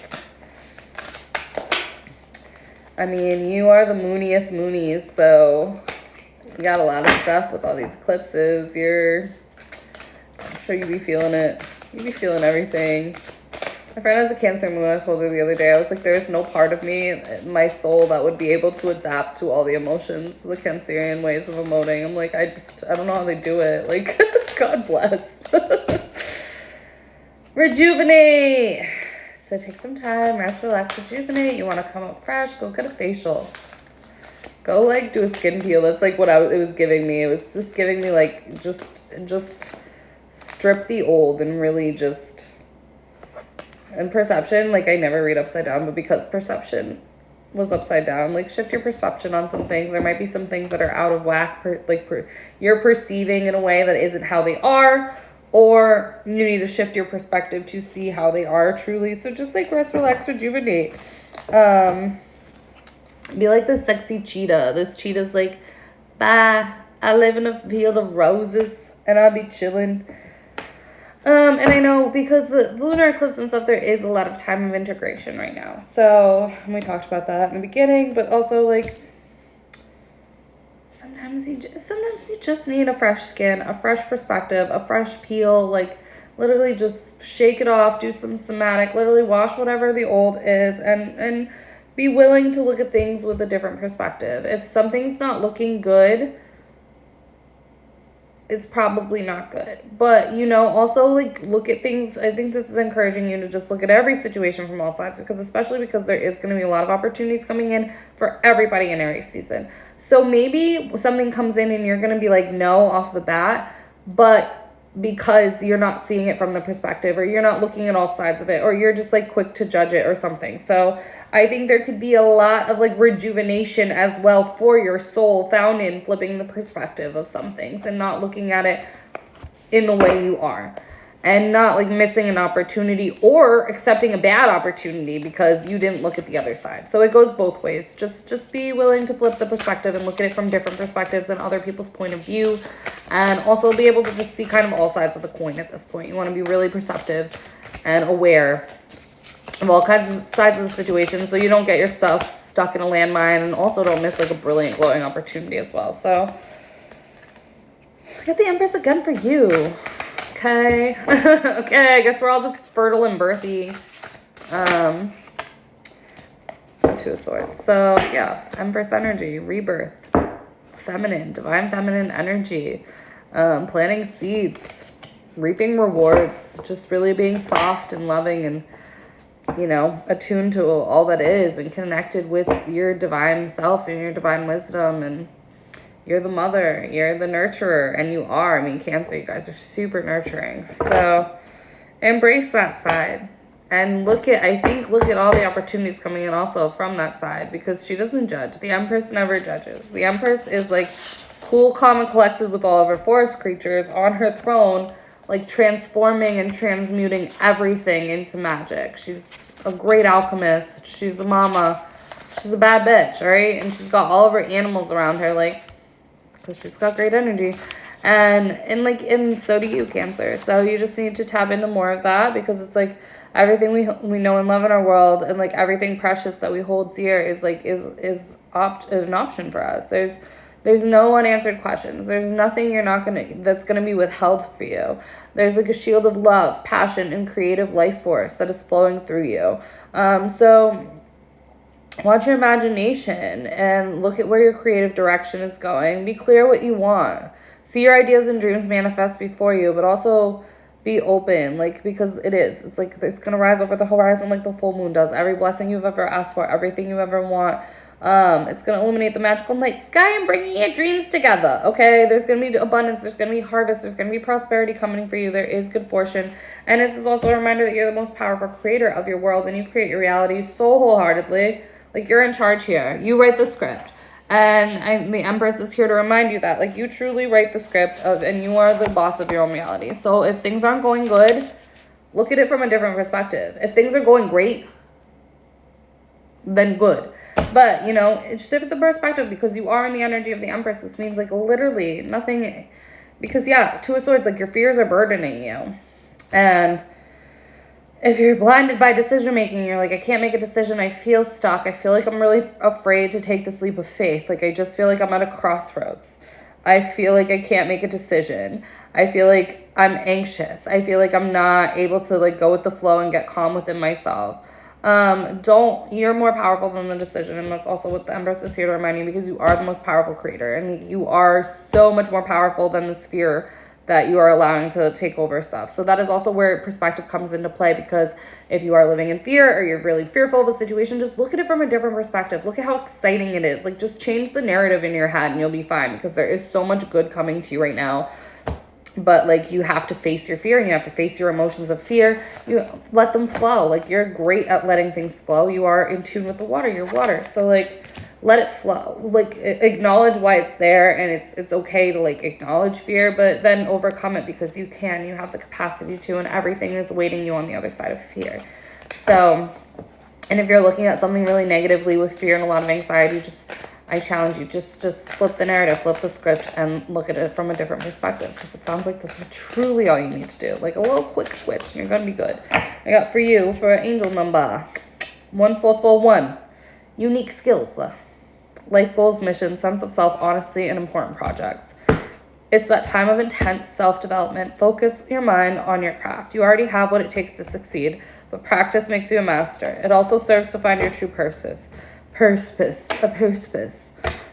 Speaker 1: I mean, you are the mooniest moonies, so you got a lot of stuff with all these eclipses. I'm sure you be feeling it. You be feeling everything. My friend has a Cancer moon. I told her the other day, I was like, there's no part of me, my soul, that would be able to adapt to all the emotions, the Cancerian ways of emoting. I'm like, I don't know how they do it. Like, God bless. Rejuvenate. So take some time, rest, relax, rejuvenate. You want to come up fresh, go get a facial. Go, like, do a skin peel. That's, like, what it was giving me. It was just giving me, like, just strip the old and really just... And perception, like, I never read upside down, but because perception was upside down, like, shift your perception on some things. There might be some things that are out of whack, you're perceiving in a way that isn't how they are, or you need to shift your perspective to see how they are truly. So just, like, rest, relax, rejuvenate. Be like this sexy cheetah. This cheetah's like, bye, I live in a field of roses, and I'll be chilling. And I know because the lunar eclipse and stuff, there is a lot of time of integration right now. So we talked about that in the beginning, but also, like, sometimes you just need a fresh skin, a fresh perspective, a fresh peel. Like, literally just shake it off, do some somatic, literally wash whatever the old is, and be willing to look at things with a different perspective. If something's not looking good, it's probably not good. But, you know, also, like, look at things. I think this is encouraging you to just look at every situation from all sides, because especially because there is going to be a lot of opportunities coming in for everybody in Aries season. So maybe something comes in and you're going to be like, no, off the bat, but because you're not seeing it from the perspective, or you're not looking at all sides of it, or you're just like quick to judge it or something. So I think there could be a lot of like rejuvenation as well for your soul found in flipping the perspective of some things and not looking at it in the way you are, and not like missing an opportunity or accepting a bad opportunity because you didn't look at the other side. So it goes both ways. Just be willing to flip the perspective and look at it from different perspectives and other people's point of view, and also be able to just see kind of all sides of the coin at this point. You want to be really perceptive and aware of all kinds of sides of the situation, so you don't get your stuff stuck in a landmine, and also don't miss like a brilliant glowing opportunity as well. So I got the Empress again for you. Okay. Okay, I guess we're all just fertile and birthy. Two of Swords. So yeah, Empress energy, rebirth, feminine, divine feminine energy, planting seeds, reaping rewards, just really being soft and loving and, you know, attuned to all that is and connected with your divine self and your divine wisdom. And you're the mother, you're the nurturer, and you are. I mean, Cancer, you guys are super nurturing. So embrace that side and look at all the opportunities coming in also from that side, because she doesn't judge. The Empress never judges. The Empress is like cool, calm, and collected with all of her forest creatures on her throne, like transforming and transmuting everything into magic. She's a great alchemist. She's a mama. She's a bad bitch, all right? And she's got all of her animals around her, like, because she's got great energy. And so do you, Cancer. So you just need to tap into more of that, because it's like everything we know and love in our world, and like everything precious that we hold dear is an option for us. There's no unanswered questions. There's nothing that's gonna be withheld for you. There's like a shield of love, passion, and creative life force that is flowing through you. So watch your imagination and look at where your creative direction is going. Be clear what you want. See your ideas and dreams manifest before you, but also be open, like, because it's like it's gonna rise over the horizon like the full moon does. Every blessing you've ever asked for, everything you ever want, it's gonna illuminate the magical night sky and bringing your dreams together. Okay, there's gonna be abundance, there's gonna be harvest, there's gonna be prosperity coming for you. There is good fortune, and this is also a reminder that you're the most powerful creator of your world, and you create your reality so wholeheartedly. Like, you're in charge here. You write the script. And the Empress is here to remind you that, like, you truly write the script and you are the boss of your own reality. So if things aren't going good, look at it from a different perspective. If things are going great, then good. But, you know, shift the perspective, because you are in the energy of the Empress. This means, like, literally nothing. Because, yeah, Two of Swords, like, your fears are burdening you. And if you're blinded by decision making, you're like, I can't make a decision, I feel stuck, I feel like I'm really afraid to take this leap of faith, like I just feel like I'm at a crossroads, I feel like I can't make a decision, I feel like I'm anxious, I feel like I'm not able to like go with the flow and get calm within myself. You're more powerful than the decision, and that's also what the Empress is here to remind you, because you are the most powerful creator, and you are so much more powerful than this fear that you are allowing to take over stuff. So that is also where perspective comes into play, because if you are living in fear or you're really fearful of a situation, just look at it from a different perspective. Look at how exciting it is. Like, just change the narrative in your head and you'll be fine, because there is so much good coming to you right now. But like, you have to face your fear and you have to face your emotions of fear. You let them flow. Like, you're great at letting things flow. You are in tune with the water. You're water. So like, let it flow. Like, acknowledge why it's there, and it's okay to like acknowledge fear, but then overcome it, because you have the capacity to, and everything is waiting you on the other side of fear. So, and if you're looking at something really negatively with fear and a lot of anxiety, I challenge you, just flip the narrative, flip the script, and look at it from a different perspective, because it sounds like that's truly all you need to do. Like a little quick switch, and you're gonna be good. I got for you, for angel number 1441, unique skills. Life goals, mission, sense of self, honesty, and important projects. It's that time of intense self-development. Focus your mind on your craft. You already have what it takes to succeed, but practice makes you a master. It also serves to find your true purpose.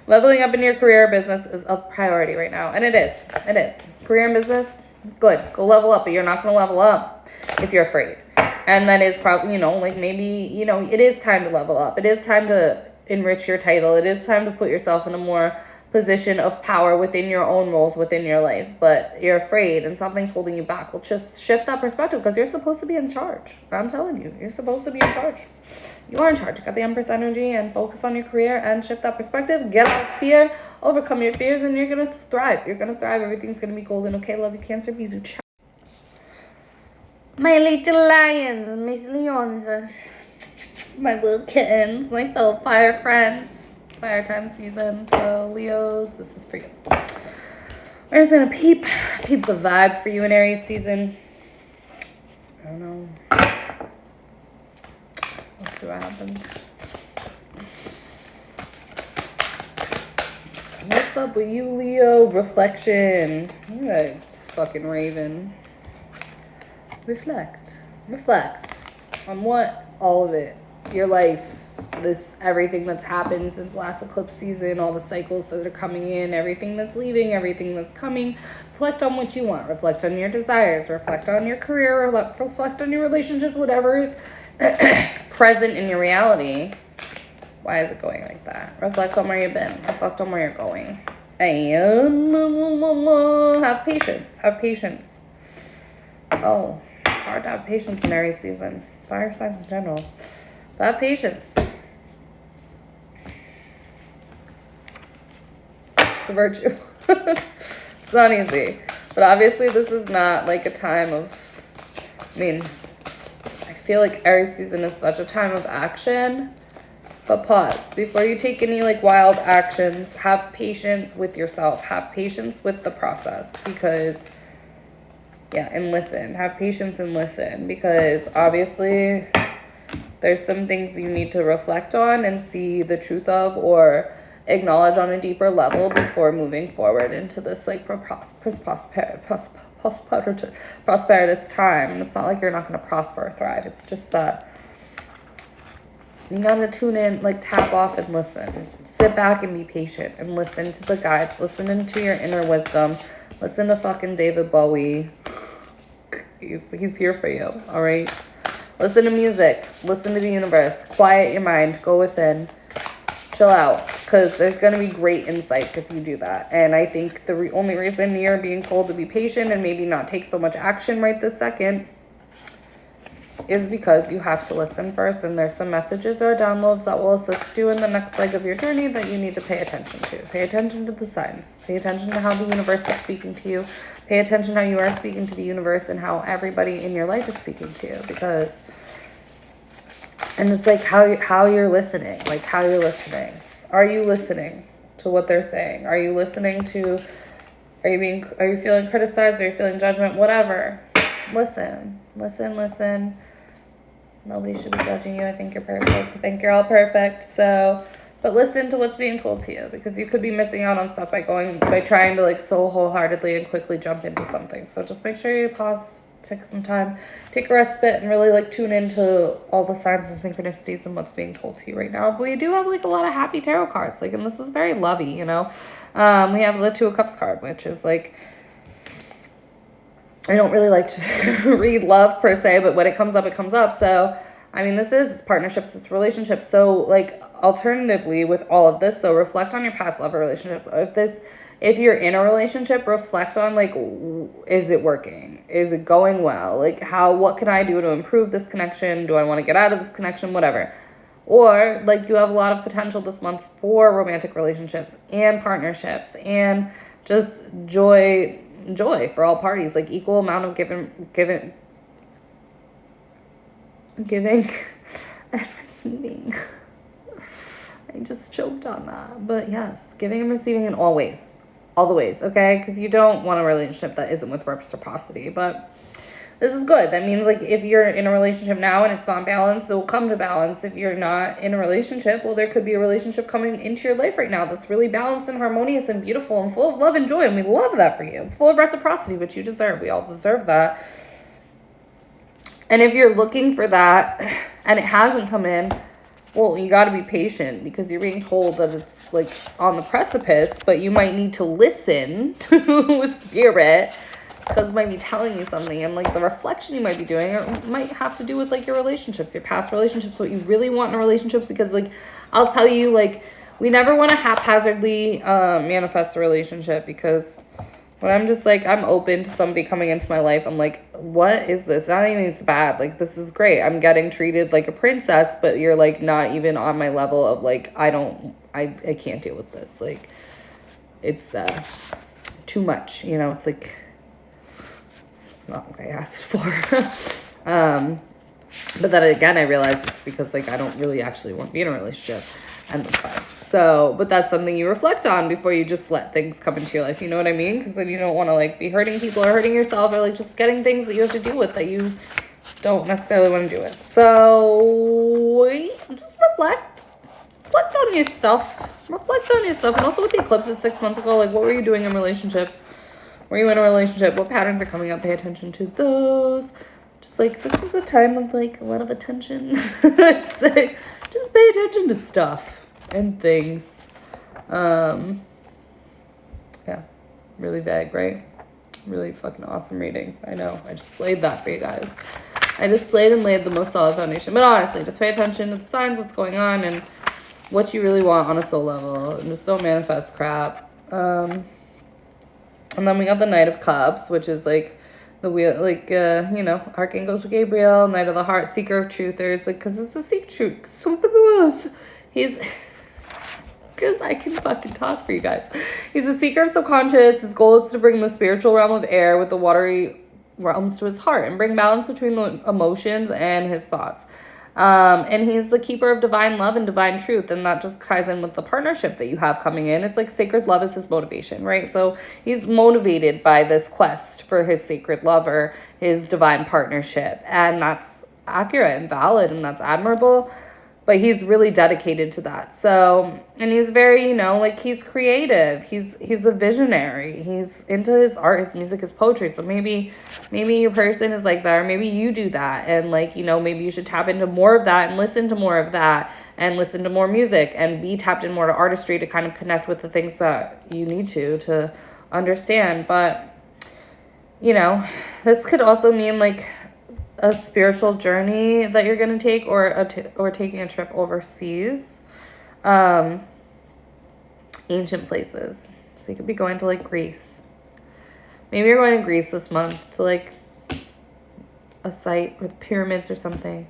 Speaker 1: Leveling up in your career or business is a priority right now, and it is. It is. Career and business, good. Go level up, but you're not going to level up if you're afraid. And that is probably, like maybe, it is time to level up. It is time to enrich your title. It is time to put yourself in a more position of power within your own roles within your life, but you're afraid and something's holding you back. Well, just shift that perspective, because you're supposed to be in charge. I'm telling you, you're supposed to be in charge. You are in charge. You got the Empress energy, and focus on your career and shift that perspective. Get out of fear, overcome your fears, and you're gonna thrive. You're gonna thrive. Everything's gonna be golden. Okay, love you, Cancer. Bisous. Ciao. My little lions, mis leones, my little kittens, my little fire friends. Fire time season, so Leos, this is for you. We're just gonna peep the vibe for you in Aries season. I don't know. Let's see what happens. What's up with you, Leo? Reflection. All right, fucking Raven. Reflect on what? All of it. Your life. This everything that's happened since last eclipse season, all the cycles that are coming in, everything that's leaving, everything that's coming. Reflect on what you want. Reflect on your desires. Reflect on your career. Reflect on your relationships. Whatever is present in your reality. Why is it going like that? Reflect on where you've been. Reflect on where you're going. And have patience. Have patience. Oh, it's hard to have patience in Aries season. Fire signs in general. But have patience. It's a virtue. It's not easy. But obviously this is not like a time of, I feel like Aries season is such a time of action. But pause. Before you take any like wild actions, have patience with yourself. Have patience with the process, because and listen. Have patience and listen, because obviously there's some things you need to reflect on and see the truth of, or acknowledge on a deeper level before moving forward into this like prosperous time. And it's not like you're not going to prosper or thrive. It's just that you gotta tune in, like tap off and listen. Sit back and be patient and listen to the guides. Listen into your inner wisdom. Listen to fucking David Bowie. He's here for you, all right? Listen to music. Listen to the universe. Quiet your mind. Go within. Chill out, because there's going to be great insights if you do that. And I think the only reason you're being told to be patient and maybe not take so much action right this second is because you have to listen first, and there's some messages or downloads that will assist you in the next leg of your journey that you need to pay attention to. Pay attention to the signs. Pay attention to how the universe is speaking to you. Pay attention how you are speaking to the universe and how everybody in your life is speaking to you, because... And it's like how you're listening, like how you're listening. Are you listening to what they're saying? Are you listening to, are you feeling criticized? Are you feeling judgment? Whatever. Listen. Nobody should be judging you. I think you're perfect. I think you're all perfect. So, but listen to what's being told to you, because you could be missing out on stuff by trying to like so wholeheartedly and quickly jump into something. So just make sure you pause, take some time, take a respite, and really like tune into all the signs and synchronicities and what's being told to you right now. But we do have like a lot of happy tarot cards, like, and this is very lovey, you know. We have the Two of Cups card, which is like, I don't really like to read love per se, but when it comes up, it comes up. So, I mean, it's partnerships, it's relationships. So, like, alternatively with all of this, so reflect on your past love relationships. If you're in a relationship, reflect on, like, is it working? Is it going well? Like, what can I do to improve this connection? Do I want to get out of this connection? Whatever. Or, like, you have a lot of potential this month for romantic relationships and partnerships and just joy for all parties, like equal amount of giving and receiving. I just choked on that. But yes, giving and receiving in all the ways, okay? Because you don't want a relationship that isn't with reciprocity. But this is good. That means, like, if you're in a relationship now and it's not balanced, it will come to balance. If you're not in a relationship, well, there could be a relationship coming into your life right now that's really balanced and harmonious and beautiful and full of love and joy, and we love that for you. Full of reciprocity, which you deserve. We all deserve that. And if you're looking for that and it hasn't come in, well, you got to be patient because you're being told that it's like on the precipice, but you might need to listen to spirit because it might be telling you something. And like the reflection you might be doing, or might have to do with like your relationships, your past relationships, what you really want in a relationship. Because like, I'll tell you, like, we never want to haphazardly manifest a relationship, because when I'm just like, I'm open to somebody coming into my life, I'm like, what is this? Not even it's bad. Like, this is great. I'm getting treated like a princess, but you're like not even on my level of like, I can't deal with this. Like, it's too much, you know? It's like, it's not what I asked for. But then again, I realized it's because like, I don't really actually want to be in a relationship. And that's fine. So, but that's something you reflect on before you just let things come into your life. You know what I mean? Because then you don't want to like be hurting people or hurting yourself, or like just getting things that you have to deal with that you don't necessarily want to do with. So just reflect on your stuff. Reflect on your stuff. And also with the eclipses 6 months ago, like what were you doing in relationships? Were you in a relationship? What patterns are coming up? Pay attention to those. Just like, this is a time of like a lot of attention. It's like, just pay attention to stuff and things. Yeah, really vague, right? Really fucking awesome reading. I know, I just slayed that for you guys. I just slayed and laid the most solid foundation. But honestly, just pay attention to the signs, what's going on, and what you really want on a soul level, and just don't manifest crap. And then we got the Knight of Cups, which is like the wheel, like, you know, Archangel Gabriel, Knight of the Heart, Seeker of Truthers, like, because it's a seek truth. He's, because I can fucking talk for you guys. He's a seeker of subconscious. His goal is to bring the spiritual realm of air with the watery realms to his heart and bring balance between the emotions and his thoughts. And he's the keeper of divine love and divine truth. And that just ties in with the partnership that you have coming in. It's like sacred love is his motivation, right? So he's motivated by this quest for his sacred lover, his divine partnership. And that's accurate and valid, and that's admirable. But he's really dedicated to that. So, and he's very, you know, like, he's creative. He's a visionary. He's into his art, his music, his poetry. So maybe your person is like that, or maybe you do that. And like, you know, maybe you should tap into more of that and listen to more of that and listen to more music and be tapped in more to artistry to kind of connect with the things that you need to understand. But, you know, this could also mean like a spiritual journey that you're going to take, or taking a trip overseas, ancient places. So you could be going to like Greece. Maybe you're going to Greece this month to like a site with pyramids or something.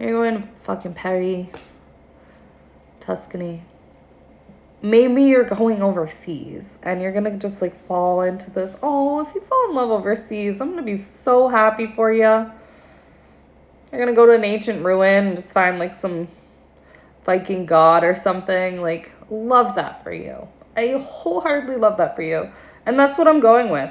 Speaker 1: Maybe you're going to fucking Paris, Tuscany. Maybe you're going overseas and you're going to just like fall into this. Oh, if you fall in love overseas, I'm going to be so happy for you. You're going to go to an ancient ruin and just find like some Viking god or something. Like, love that for you. I wholeheartedly love that for you. And that's what I'm going with.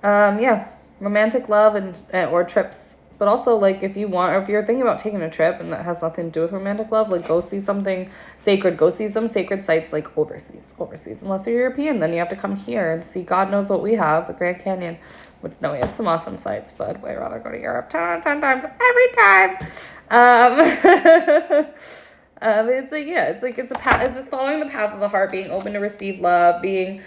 Speaker 1: Yeah, romantic love and or trips. But also, like, if you want, or if you're thinking about taking a trip and that has nothing to do with romantic love, like, go see something sacred. Go see some sacred sites, like, overseas. Unless you're European, then you have to come here and see God knows what we have, the Grand Canyon. Which, no, we have some awesome sites, but I'd way rather go to Europe 10 times every time. It's like, yeah, it's a path. It's just following the path of the heart, being open to receive love, being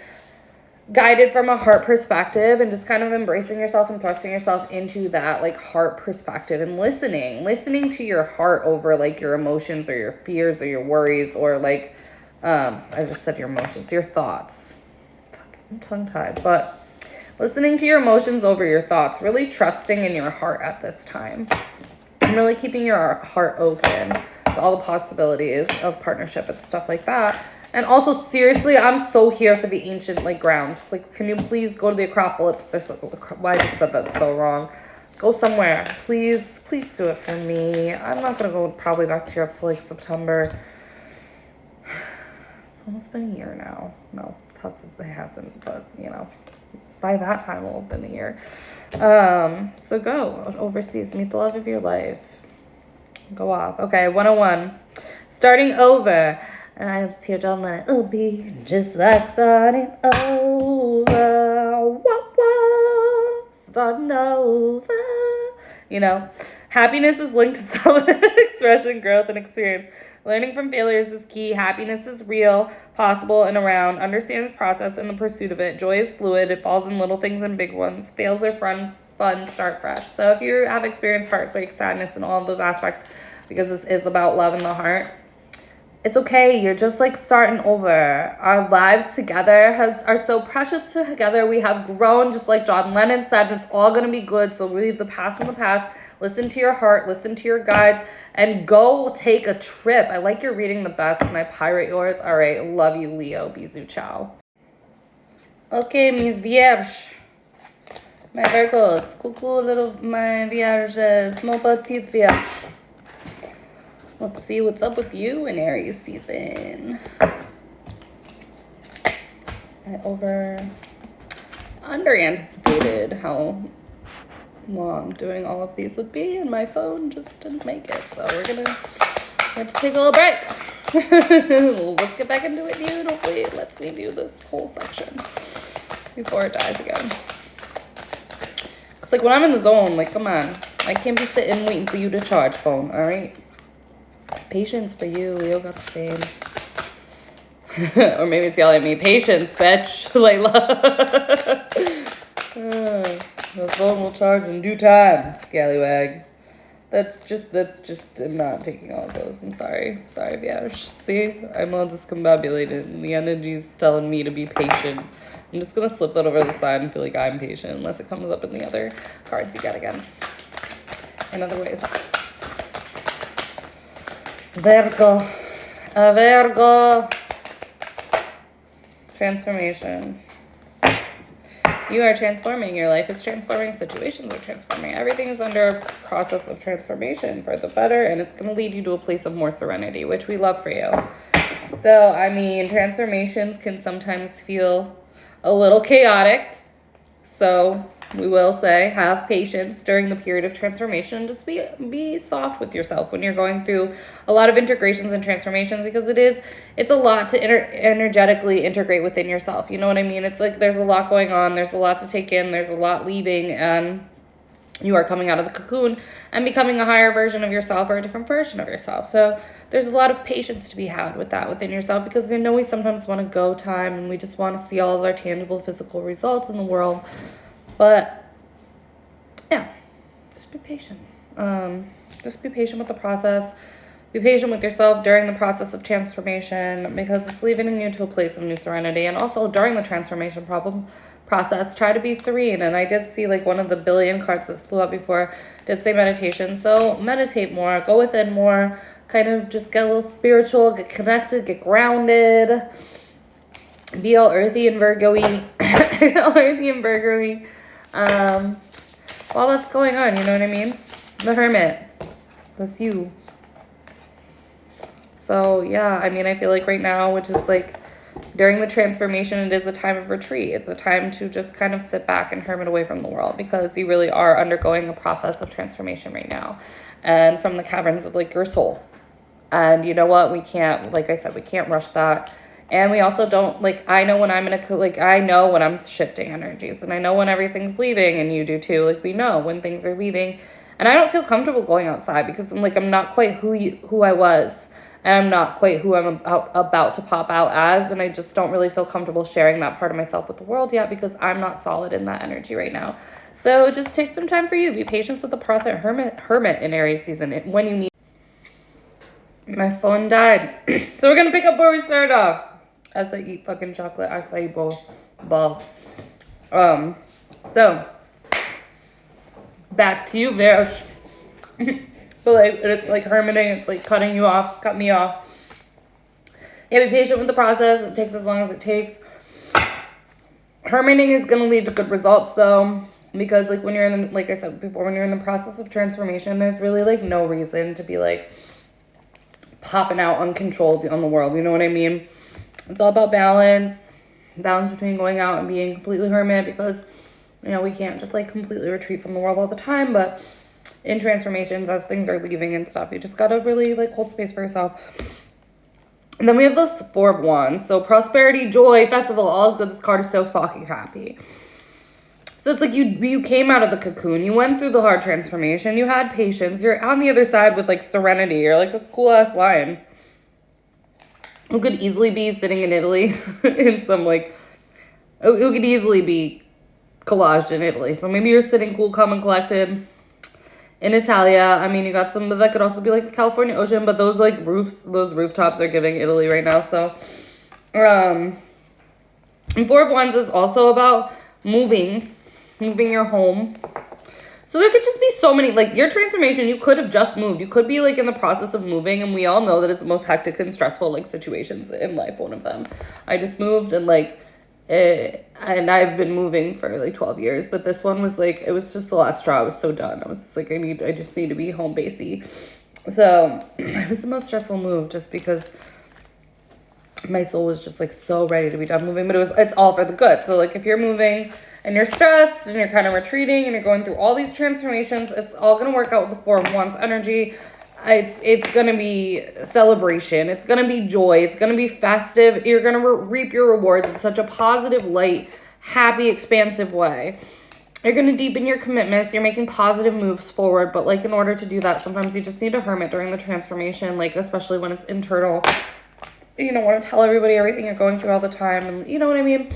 Speaker 1: guided from a heart perspective, and just kind of embracing yourself and thrusting yourself into that like heart perspective, and listening to your heart over like your emotions or your fears or your worries, or like I just said your emotions, your thoughts. Fuck, I'm tongue-tied. But listening to your emotions over your thoughts, really trusting in your heart at this time, and really keeping your heart open to all the possibilities of partnership and stuff like that. And also, seriously, I'm so here for the ancient, like, grounds. Like, can you please go to the Acropolis? Why I just said that so wrong. Go somewhere. Please do it for me. I'm not going to go probably back to Europe till, like, September. It's almost been a year now. No, it hasn't, but, you know, by that time, it will have been a year. So go overseas. Meet the love of your life. Go off. Okay, 101. Starting over. And I just hear John Lennon. It'll be just like starting over. Whoa, whoa. Starting over. you know. Happiness is linked to self-expression, growth, and experience. Learning from failures is key. Happiness is real, possible, and around. Understands process and the pursuit of it. Joy is fluid. It falls in little things and big ones. Fails are fun, start fresh. So if you have experienced heartbreak, sadness, and all of those aspects, because this is about love in the heart, it's okay. You're just like starting over. Our lives together are so precious together. We have grown, just like John Lennon said. It's all going to be good. So leave the past in the past. Listen to your heart. Listen to your guides. And go take a trip. I like your reading the best. Can I pirate yours? All right. Love you, Leo. Bisous. Ciao. Okay, mis vierges. My Virgos. Coucou, little my vierges. Mon petit vierge. Let's see what's up with you in Aries season. I under anticipated how long doing all of these would be, and my phone just didn't make it. So we're gonna have to take a little break. Let's get back into it, dude. Hopefully it lets me do this whole section before it dies again. Cause like when I'm in the zone, like come on, I can't be sitting waiting for you to charge, phone. All right. Patience for you. Leo got the same. Or maybe it's yelling at me. Patience, bitch. Leila. The phone will charge in due time, scallywag. That's just, I'm not taking all of those. I'm sorry. Sorry, Vierge. See? I'm all discombobulated, and the energy's telling me to be patient. I'm just going to slip that over the side and feel like I'm patient, unless it comes up in the other cards you get again. In other ways. Virgo. Virgo. Transformation. You are transforming. Your life is transforming. Situations are transforming. Everything is under a process of transformation for the better, and it's going to lead you to a place of more serenity, which we love for you. So, I mean, transformations can sometimes feel a little chaotic. So, we will say, have patience during the period of transformation. Just be soft with yourself when you're going through a lot of integrations and transformations, because it's a lot to energetically integrate within yourself. You know what I mean? It's like there's a lot going on. There's a lot to take in. There's a lot leaving, and you are coming out of the cocoon and becoming a higher version of yourself or a different version of yourself. So there's a lot of patience to be had with that within yourself, because I know we sometimes want to go time and we just want to see all of our tangible physical results in the world. But yeah, just be patient. Just be patient with the process. Be patient with yourself during the process of transformation, because it's leading you to a place of new serenity. And also during the transformation process, try to be serene. And I did see like one of the billion cards that flew up before did say meditation. So meditate more, go within more, kind of just get a little spiritual, get connected, get grounded, be all earthy and Virgo-y. While that's going on, you know what I mean? The Hermit. That's you. So, yeah, I mean, I feel like right now, which is like during the transformation, it is a time of retreat. It's a time to just kind of sit back and hermit away from the world, because you really are undergoing a process of transformation right now. And from the caverns of like your soul. And you know what? We can't, like I said, we can't rush that. And we also don't, like, I know when I'm I know when I'm shifting energies, and I know when everything's leaving, and you do too. Like, we know when things are leaving, and I don't feel comfortable going outside, because I'm not quite who I was, and I'm not quite who I'm about to pop out as, and I just don't really feel comfortable sharing that part of myself with the world yet, because I'm not solid in that energy right now. So just take some time for you. Be patient with the process. Hermit in Aries season when you need. My phone died. So we're going to pick up where we started off. As I eat fucking chocolate, acai balls. So back to you, Virg. But like, it's like hermiting. It's like cutting you off, cut me off. Yeah, be patient with the process. It takes as long as it takes. Hermiting is going to lead to good results, though, because like when you're in the, like I said before, when you're in the process of transformation, there's really like no reason to be like popping out uncontrolled on the world. You know what I mean? It's all about balance between going out and being completely hermit, because, you know, we can't just like completely retreat from the world all the time, but in transformations, as things are leaving and stuff, you just gotta really like hold space for yourself. And then we have those 4 of Wands. So prosperity, joy, festival, all is good. This card is so fucking happy. So it's like you came out of the cocoon. You went through the hard transformation. You had patience. You're on the other side with like serenity. You're like this cool ass lion who could easily be sitting in Italy in some like, who could easily be collaged in Italy. So maybe you're sitting cool, calm, and collected in Italia. I mean, you got some that could also be like a California ocean, but those like those rooftops are giving Italy right now. So, and Four of Wands is also about moving your home. So there could just be so many, like your transformation, you could have just moved. You could be like in the process of moving, and we all know that it's the most hectic and stressful like situations in life, one of them. I just moved and like, and I've been moving for like 12 years, but this one was like, it was just the last straw. I was so done. I was just like, I just need to be home basey. So it was the most stressful move just because my soul was just like so ready to be done moving, but it's all for the good. So like if you're moving and you're stressed and you're kind of retreating and you're going through all these transformations, it's all going to work out with the Four of Wands energy. It's going to be celebration. It's going to be joy. It's going to be festive. You're going to reap your rewards in such a positive, light, happy, expansive way. You're going to deepen your commitments. You're making positive moves forward. But like in order to do that, sometimes you just need a hermit during the transformation, like especially when it's internal. You don't want to tell everybody everything you're going through all the time. And you know what I mean?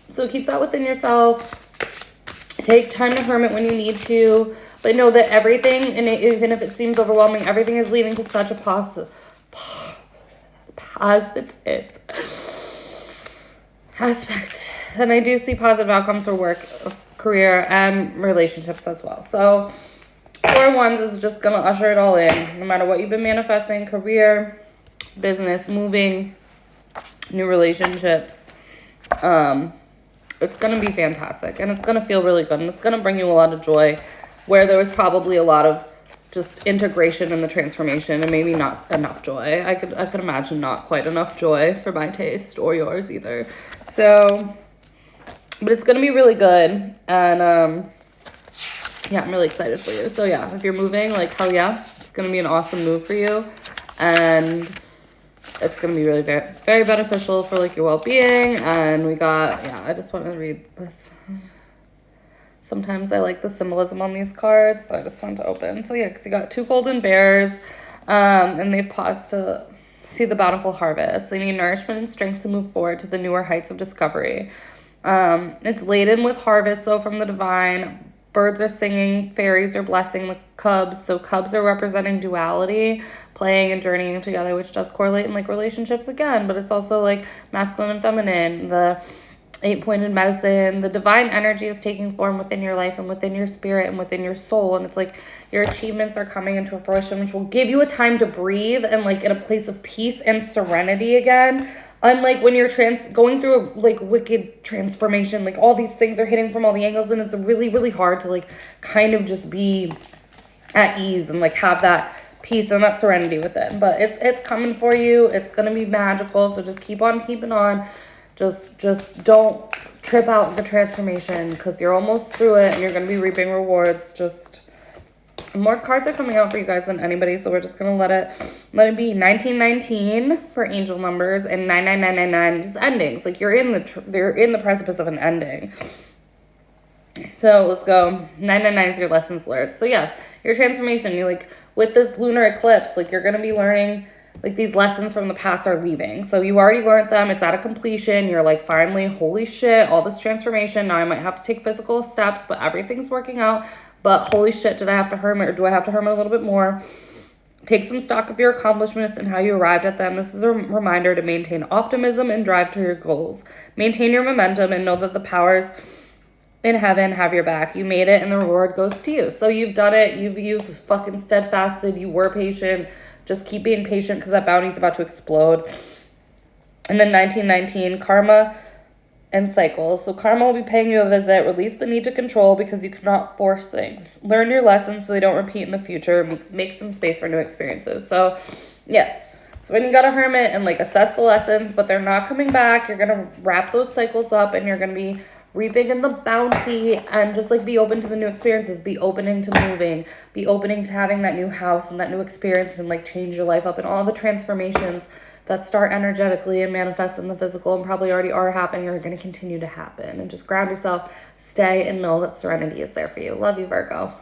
Speaker 1: So keep that within yourself. Take time to hermit when you need to. But know that everything, and even if it seems overwhelming, everything is leading to such a positive aspect. And I do see positive outcomes for work, career, and relationships as well. So Four of Wands is just going to usher it all in. No matter what you've been manifesting, career, business, moving, new relationships. It's going to be fantastic. And it's going to feel really good. And it's going to bring you a lot of joy, where there was probably a lot of just integration in the transformation and maybe not enough joy. I could imagine not quite enough joy for my taste or yours either. So, but it's going to be really good. And, yeah, I'm really excited for you. So yeah, if you're moving, like, hell yeah, it's going to be an awesome move for you. And it's going to be really very, very beneficial for like your well-being. And we got, yeah, I just want to read this. Sometimes I like the symbolism on these cards, so I just want to open. So yeah, because you got two golden bears, and they've paused to see the bountiful harvest. They need nourishment and strength to move forward to the newer heights of discovery. It's laden with harvest, though, from the divine. Birds are singing, fairies are blessing the cubs. So cubs are representing duality, playing and journeying together, which does correlate in like relationships again, but it's also like masculine and feminine. The 8-pointed medicine, the divine energy is taking form within your life and within your spirit and within your soul. And it's like your achievements are coming into fruition, which will give you a time to breathe and like in a place of peace and serenity again. Unlike when you're going through a like wicked transformation, like all these things are hitting from all the angles, and it's really, really hard to like kind of just be at ease and like have that peace and that serenity within. But it's coming for you. It's gonna be magical. So just keep on keeping on. Just don't trip out the transformation, because you're almost through it and you're going to be reaping rewards. Just more cards are coming out for you guys than anybody, so we're just going to let it be. 1919 for angel numbers and 99999 just endings. Like you're in the precipice of an ending. So let's go. 999 is your lessons learned. So yes, your transformation, you like with this lunar eclipse, like you're going to be learning. Like these lessons from the past are leaving. So you already learned them. It's at a completion. You're like, finally, holy shit, all this transformation. Now I might have to take physical steps, but everything's working out. But holy shit, did I have to hermit, or do I have to hermit a little bit more? Take some stock of your accomplishments and how you arrived at them. This is a reminder to maintain optimism and drive to your goals. Maintain your momentum and know that the powers in heaven have your back. You made it and the reward goes to you. So you've done it. You've fucking steadfasted. You were patient. Just keep being patient, because that bounty's about to explode. And then 1919, karma and cycles. So karma will be paying you a visit. Release the need to control, because you cannot force things. Learn your lessons so they don't repeat in the future. Make some space for new experiences. So yes. So when you got a hermit and like assess the lessons, but they're not coming back, you're going to wrap those cycles up and you're going to be reaping in the bounty, and just like be open to the new experiences, be opening to moving, be opening to having that new house and that new experience and like change your life up, and all the transformations that start energetically and manifest in the physical and probably already are happening or are going to continue to happen. And just ground yourself, stay, and know that serenity is there for you. Love you, Virgo.